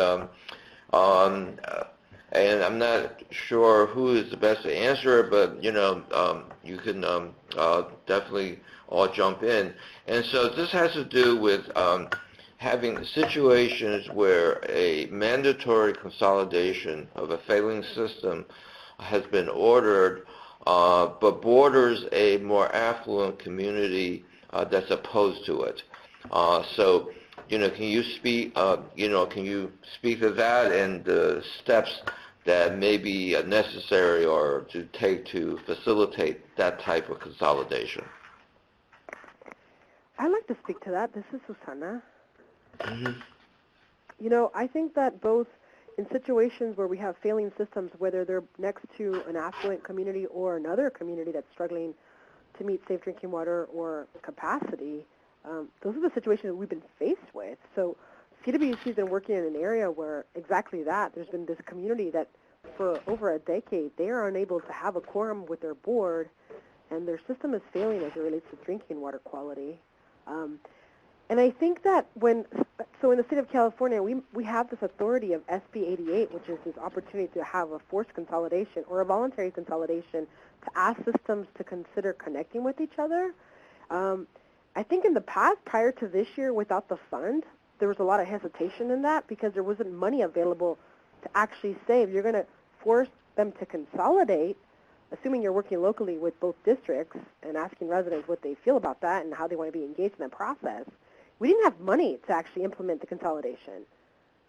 I'm not sure who is the best to answer it, but you can definitely all jump in. And so this has to do with having situations where a mandatory consolidation of a failing system has been ordered, but borders a more affluent community that's opposed to it. So, can you speak? Can you speak to that and the steps that may be necessary or to take to facilitate that type of consolidation? I'd like to speak to that. This is Susana. Mm-hmm. I think that both in situations where we have failing systems, whether they're next to an affluent community or another community that's struggling to meet safe drinking water or capacity, those are the situations that we've been faced with. So CWC has been working in an area where exactly that. There's been this community that for over a decade, they are unable to have a quorum with their board, and their system is failing as it relates to drinking water quality. And I think that so in the state of California, we have this authority of SB 88, which is this opportunity to have a forced consolidation or a voluntary consolidation to ask systems to consider connecting with each other. I think in the past, prior to this year, without the fund, there was a lot of hesitation in that because there wasn't money available to actually say if you're going to force them to consolidate, assuming you're working locally with both districts and asking residents what they feel about that and how they want to be engaged in the process. We didn't have money to actually implement the consolidation.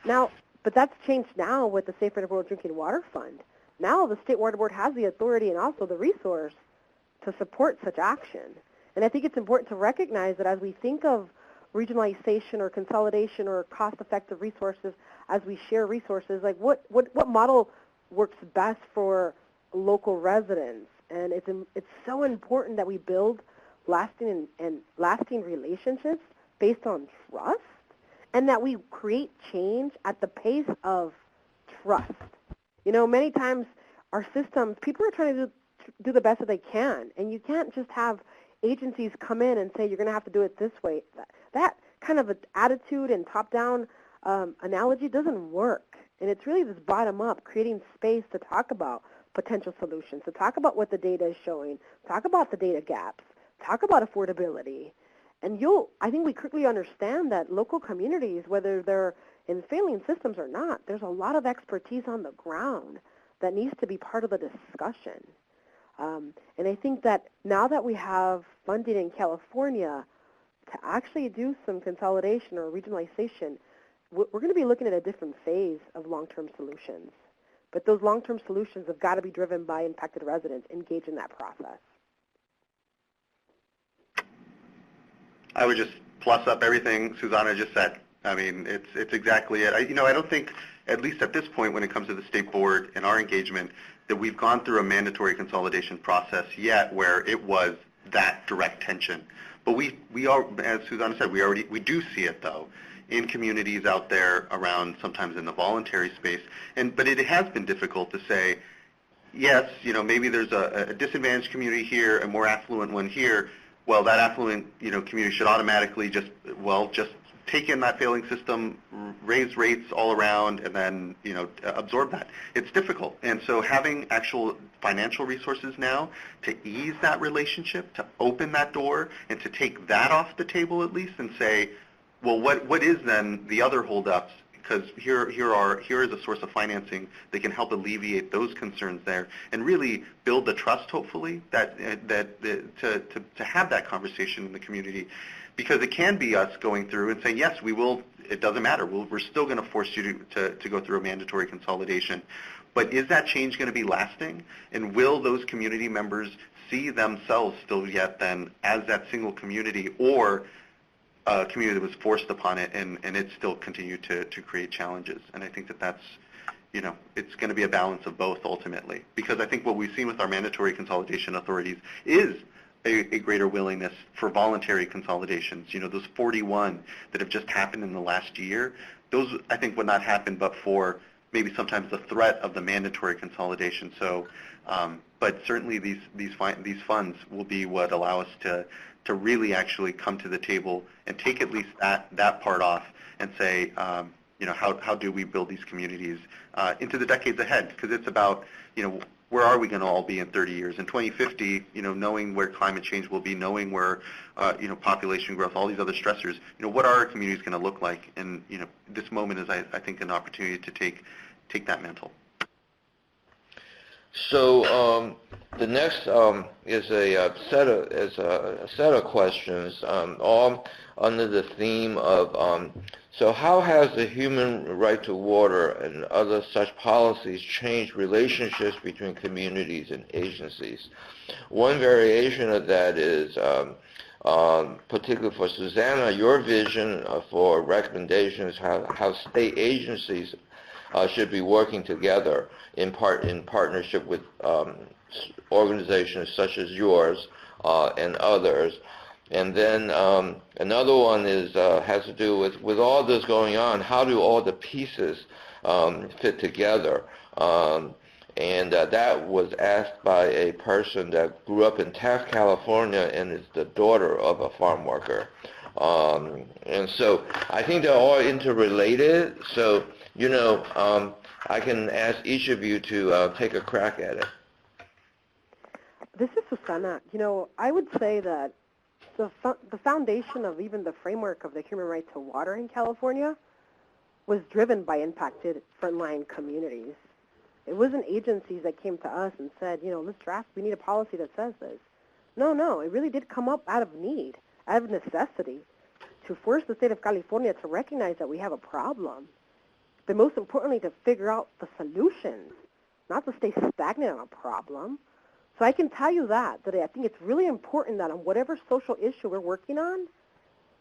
Now, but that's changed now with the Safe and Affordable Drinking Water Fund. Now the State Water Board has the authority and also the resource to support such action. And I think it's important to recognize that as we think of regionalization or consolidation or cost-effective resources, as we share resources, like what model works best for local residents? And it's so important that we build lasting relationships based on trust, and that we create change at the pace of trust. Many times our systems, people are trying to do the best that they can, and you can't just have agencies come in and say you're going to have to do it this way. That kind of attitude and top-down analogy doesn't work. And it's really this bottom-up, creating space to talk about potential solutions, to talk about what the data is showing, talk about the data gaps, talk about affordability. And I think we quickly understand that local communities, whether they're in failing systems or not, there's a lot of expertise on the ground that needs to be part of the discussion. And I think that now that we have funding in California to actually do some consolidation or regionalization, we're going to be looking at a different phase of long-term solutions. But those long-term solutions have got to be driven by impacted residents engaged in that process. I would just plus up everything Susanna just said. I mean, it's exactly it. I don't think, at least at this point when it comes to the state board and our engagement, that we've gone through a mandatory consolidation process yet where it was that direct tension. But we are, as Susanna said, we do see it though in communities out there around, sometimes in the voluntary space. But it has been difficult to say, yes, maybe there's a disadvantaged community here, a more affluent one here. Well, that affluent, community should automatically just take in that failing system, raise rates all around, and then, absorb that. It's difficult. And so having actual financial resources now to ease that relationship, to open that door, and to take that off the table at least and say, well, what is then the other holdups? Because here is a source of financing that can help alleviate those concerns there, and really build the trust, hopefully, to have that conversation in the community, because it can be us going through and saying, yes, we will. It doesn't matter. We're still going to force you to go through a mandatory consolidation, but is that change going to be lasting? And will those community members see themselves still yet then as that single community, or a community that was forced upon it, and it still continued to create challenges? And I think that's, it's going to be a balance of both ultimately, because I think what we've seen with our mandatory consolidation authorities is a greater willingness for voluntary consolidations. Those 41 that have just happened in the last year, those I think would not happen but for maybe sometimes the threat of the mandatory consolidation. So, but certainly these funds will be what allow us to really actually come to the table and take at least that part off and say, how do we build these communities into the decades ahead? Because it's about, where are we going to all be in 30 years? In 2050, knowing where climate change will be, knowing where, population growth, all these other stressors, what are our communities going to look like? And, this moment is, I think, an opportunity to take that mantle. So the next is a set of questions, all under the theme of so how has the human right to water and other such policies changed relationships between communities and agencies? One variation of that is, particularly for Susanna, your vision for recommendations how state agencies should be working together in partnership with organizations such as yours and others. And then another one is has to do with all this going on, how do all the pieces fit together? And that was asked by a person that grew up in Taft, California, and is the daughter of a farm worker. And so I think they're all interrelated. So, I can ask each of you to take a crack at it. This is Susana. I would say that the foundation of even the framework of the human right to water in California was driven by impacted frontline communities. It wasn't agencies that came to us and said, let's draft, we need a policy that says this. No, it really did come up out of need, out of necessity, to force the state of California to recognize that we have a problem, but most importantly to figure out the solutions, not to stay stagnant on a problem. So I can tell you that I think it's really important that on whatever social issue we're working on,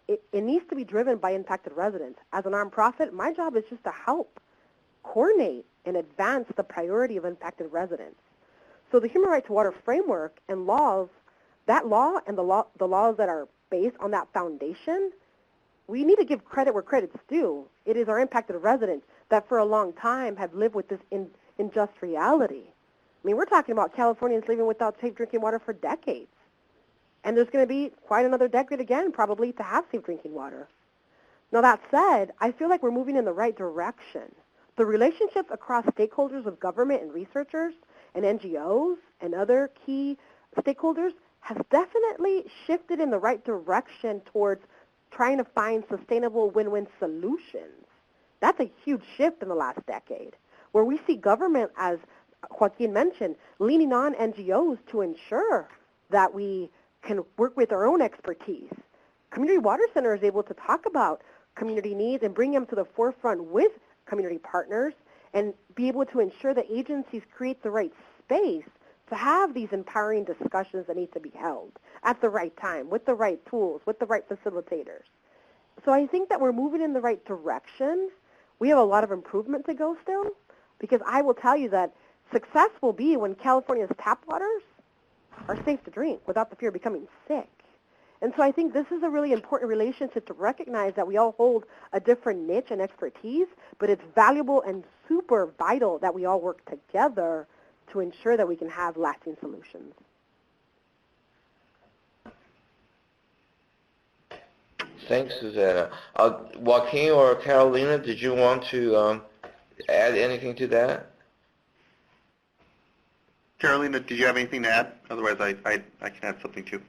it needs to be driven by impacted residents. As a nonprofit, my job is just to help coordinate and advance the priority of impacted residents. So the human right to water framework and laws, that law and the laws that are based on that foundation, we need to give credit where credit's due. It is our impacted residents that for a long time have lived with this unjust reality. I mean, we're talking about Californians living without safe drinking water for decades. And there's going to be quite another decade again, probably, to have safe drinking water. Now, that said, I feel like we're moving in the right direction. The relationships across stakeholders of government and researchers and NGOs and other key stakeholders has definitely shifted in the right direction towards trying to find sustainable win-win solutions. That's a huge shift in the last decade, where we see government, as Joaquin mentioned, leaning on NGOs to ensure that we can work with our own expertise. Community Water Center is able to talk about community needs and bring them to the forefront with community partners and be able to ensure that agencies create the right space to have these empowering discussions that need to be held at the right time, with the right tools, with the right facilitators. So I think that we're moving in the right direction. We have a lot of improvement to go still, because I will tell you that success will be when California's tap waters are safe to drink without the fear of becoming sick. And so I think this is a really important relationship to recognize that we all hold a different niche and expertise, but it's valuable and super vital that we all work together to ensure that we can have lasting solutions. Thanks, Susanna. Joaquin or Carolina, did you want to add anything to that? Carolina, did you have anything to add? Otherwise, I can add something too.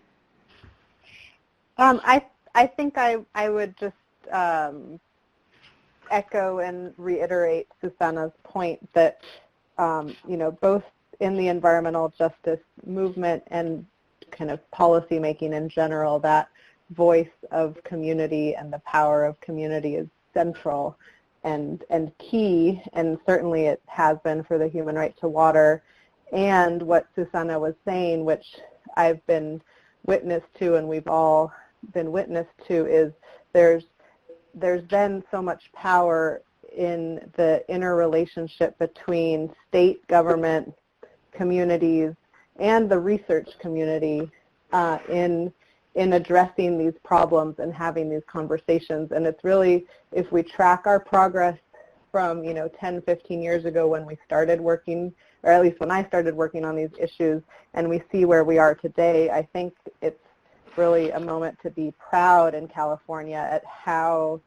I think I would just echo and reiterate Susanna's point that both in the environmental justice movement and kind of policy making in general, that voice of community and the power of community is central and key, and certainly it has been for the human right to water. And what Susanna was saying, which I've been witness to and we've all been witness to, is there's been so much power in the interrelationship between state government, communities, and the research community in addressing these problems and having these conversations. And it's really, if we track our progress from 10, 15 years ago when we started working, or at least when I started working on these issues, and we see where we are today, I think it's really a moment to be proud in California at how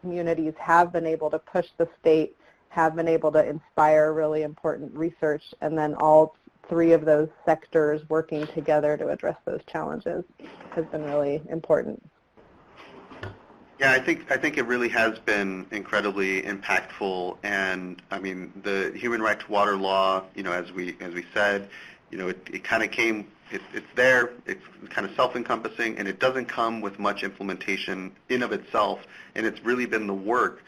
communities have been able to push the state, have been able to inspire really important research, and then all three of those sectors working together to address those challenges has been really important. Yeah, I think it really has been incredibly impactful, and I mean the human right to water law, as we said, it kind of came. It's there. It's kind of self-encompassing, and it doesn't come with much implementation in of itself. And it's really been the work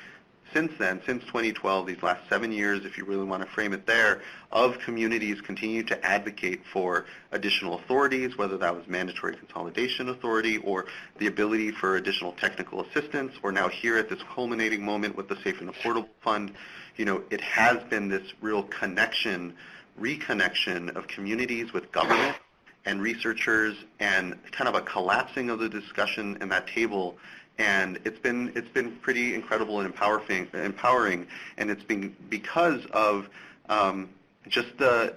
since then, since 2012, these last 7 years, if you really want to frame it there, of communities continue to advocate for additional authorities, whether that was mandatory consolidation authority or the ability for additional technical assistance, or now here at this culminating moment with the Safe and Affordable Fund. It has been this real reconnection of communities with government and researchers, and kind of a collapsing of the discussion in that table. And it's been pretty incredible and empowering, and it's been because of just the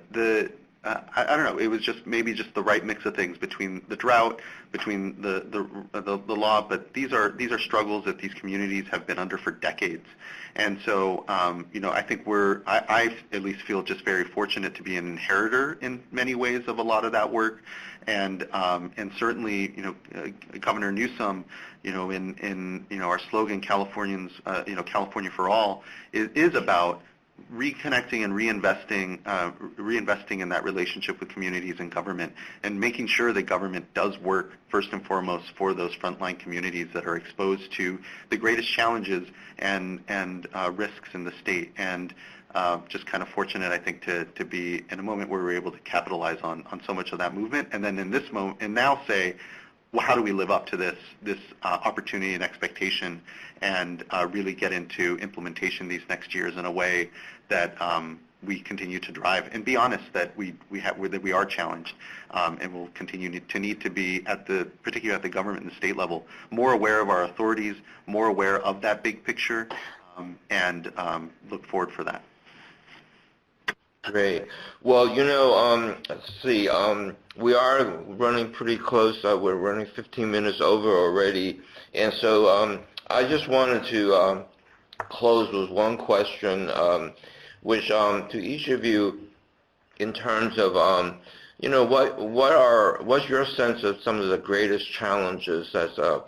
I don't know, it was just maybe just the right mix of things between the drought, between the law, but these are struggles that these communities have been under for decades. And so I think I at least feel just very fortunate to be an inheritor in many ways of a lot of that work. And certainly, Governor Newsom, in our slogan, Californians, California for All, is about reconnecting and reinvesting in that relationship with communities and government, and making sure that government does work first and foremost for those frontline communities that are exposed to the greatest challenges and risks in the state. And just kind of fortunate, I think, to be in a moment where we're able to capitalize on so much of that movement, and then in this moment, and now say, well, how do we live up to this opportunity and expectation, and really get into implementation these next years in a way that we continue to drive, and be honest that we are challenged, and will continue to need to be particularly at the government and the state level, more aware of our authorities, more aware of that big picture, and look forward for that. Great. Well, let's see. We are running pretty close. We're running 15 minutes over already, and so I just wanted to close with one question, which to each of you, in terms of what's your sense of some of the greatest challenges to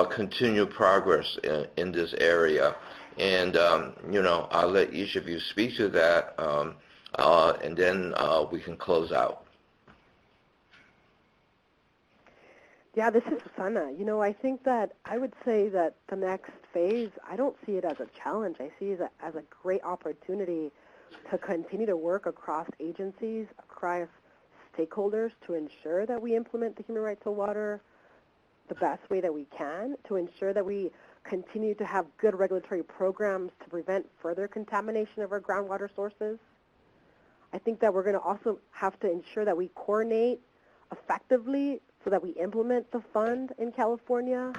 continue progress in this area, and I'll let each of you speak to that, and then we can close out. Yeah, this is Susana. I think that I would say that the next phase, I don't see it as a challenge. I see it as a great opportunity to continue to work across agencies, across stakeholders to ensure that we implement the human right to water the best way that we can, to ensure that we continue to have good regulatory programs to prevent further contamination of our groundwater sources. I think that we're going to also have to ensure that we coordinate effectively so that we implement the fund in California.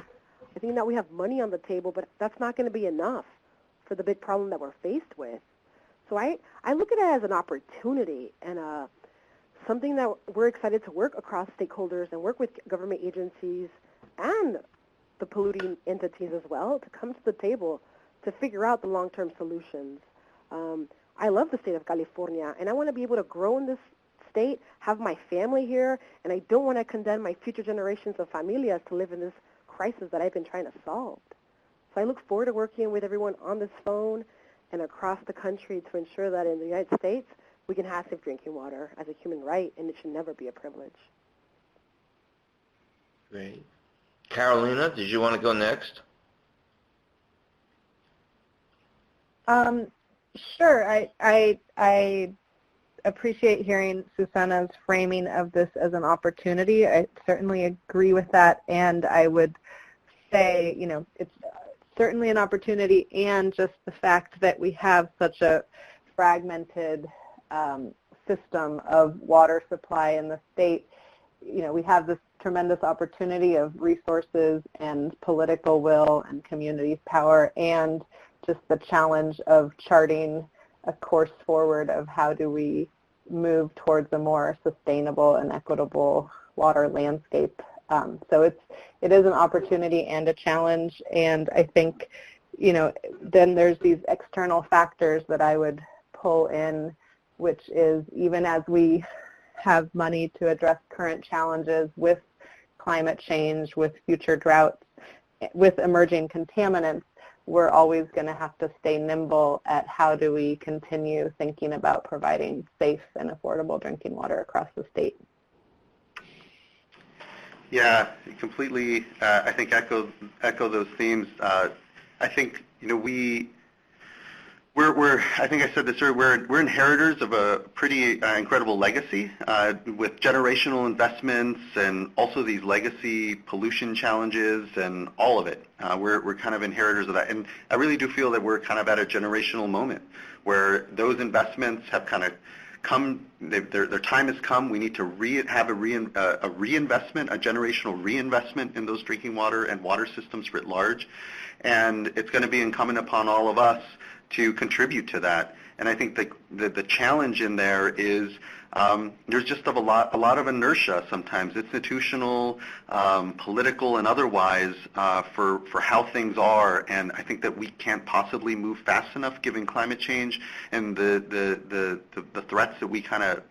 I think that we have money on the table, but that's not going to be enough for the big problem that we're faced with. So I look at it as an opportunity and something that we're excited to work across stakeholders and work with government agencies and the polluting entities as well to come to the table to figure out the long-term solutions. I love the state of California, and I want to be able to grow in this state, have my family here, and I don't want to condemn my future generations of familias to live in this crisis that I've been trying to solve. So I look forward to working with everyone on this phone and across the country to ensure that in the United States we can have safe drinking water as a human right, and it should never be a privilege. Great. Carolina, did you want to go next? Sure. I appreciate hearing Susana's framing of this as an opportunity. I certainly agree with that, and I would say, it's certainly an opportunity, and just the fact that we have such a fragmented system of water supply in the state. We have this tremendous opportunity of resources and political will and community power, and just the challenge of charting a course forward of how do we move towards a more sustainable and equitable water landscape. So it is an opportunity and a challenge, and I think, then there's these external factors that I would pull in, which is even as we have money to address current challenges with climate change, with future droughts, with emerging contaminants, we're always going to have to stay nimble at how do we continue thinking about providing safe and affordable drinking water across the state. Yeah, completely. I think echo those themes. I think we're I think I said this earlier. We're inheritors of a pretty incredible legacy with generational investments and also these legacy pollution challenges and all of it. We're kind of inheritors of that, and I really do feel that we're kind of at a generational moment where those investments have kind of come. Their time has come. We need to have a reinvestment, a generational reinvestment in those drinking water and water systems writ large, and it's going to be incumbent upon all of us to contribute to that. And I think the challenge in there is there's just a lot of inertia sometimes, institutional, political, and otherwise, for how things are. And I think that we can't possibly move fast enough given climate change and the threats that we kind of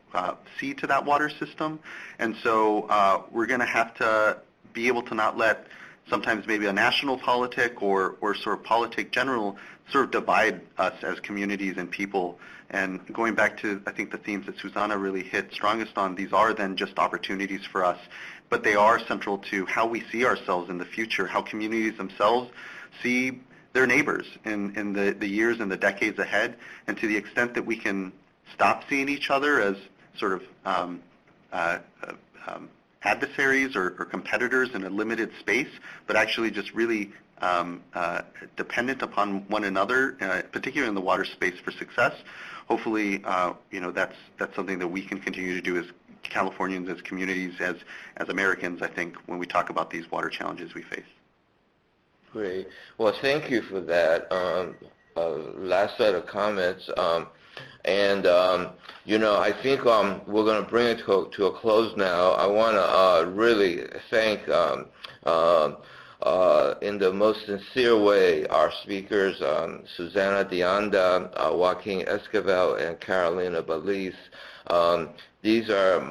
see to that water system. And so we're going to have to be able to not let sometimes maybe a national politic or sort of politic general sort of divide us as communities and people. And going back to, I think, the themes that Susana really hit strongest on, these are then just opportunities for us, but they are central to how we see ourselves in the future, how communities themselves see their neighbors in the years and the decades ahead. And to the extent that we can stop seeing each other as sort of adversaries or competitors in a limited space, but actually just really dependent upon one another, particularly in the water space for success. Hopefully, that's something that we can continue to do as Californians, as communities, as Americans, I think, when we talk about these water challenges we face. Great. Well, thank you for that last set of comments. I think we're going to bring it to a close now. I want to really thank in the most sincere way, our speakers, Susana Dianda, Joaquin Esquivel, and Carolina Belize. These are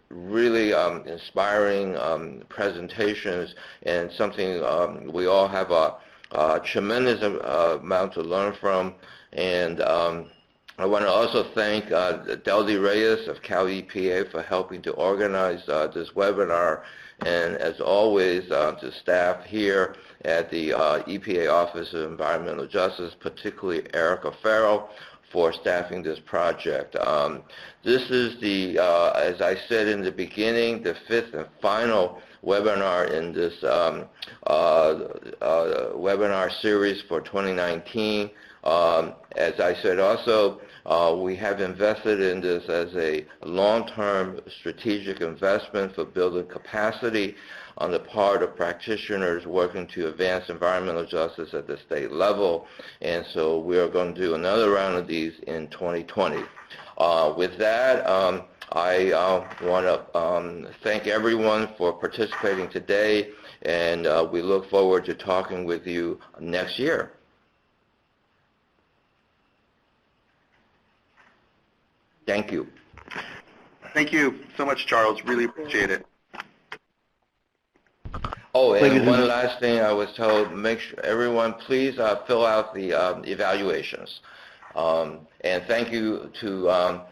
really inspiring presentations, and something we all have a tremendous amount to learn from. And I want to also thank Deldy Reyes of Cal EPA for helping to organize this webinar, and as always, to staff here at the EPA Office of Environmental Justice, particularly Erica Farrell, for staffing this project. This is the, as I said in the beginning, the fifth and final webinar in this webinar series for 2019. As I said also, we have invested in this as a long-term strategic investment for building capacity on the part of practitioners working to advance environmental justice at the state level. And so we are going to do another round of these in 2020. With that, I want to thank everyone for participating today, and we look forward to talking with you next year. Thank you. Thank you so much, Charles. Really appreciate it. Oh, and one last thing I was told, make sure everyone please fill out the evaluations. And thank you to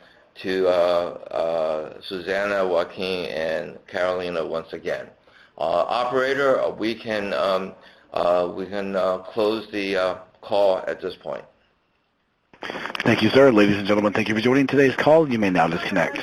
Susanna, Joaquin, and Carolina once again. Operator, we can close the call at this point. Thank you, sir. Ladies and gentlemen, thank you for joining today's call. You may now disconnect.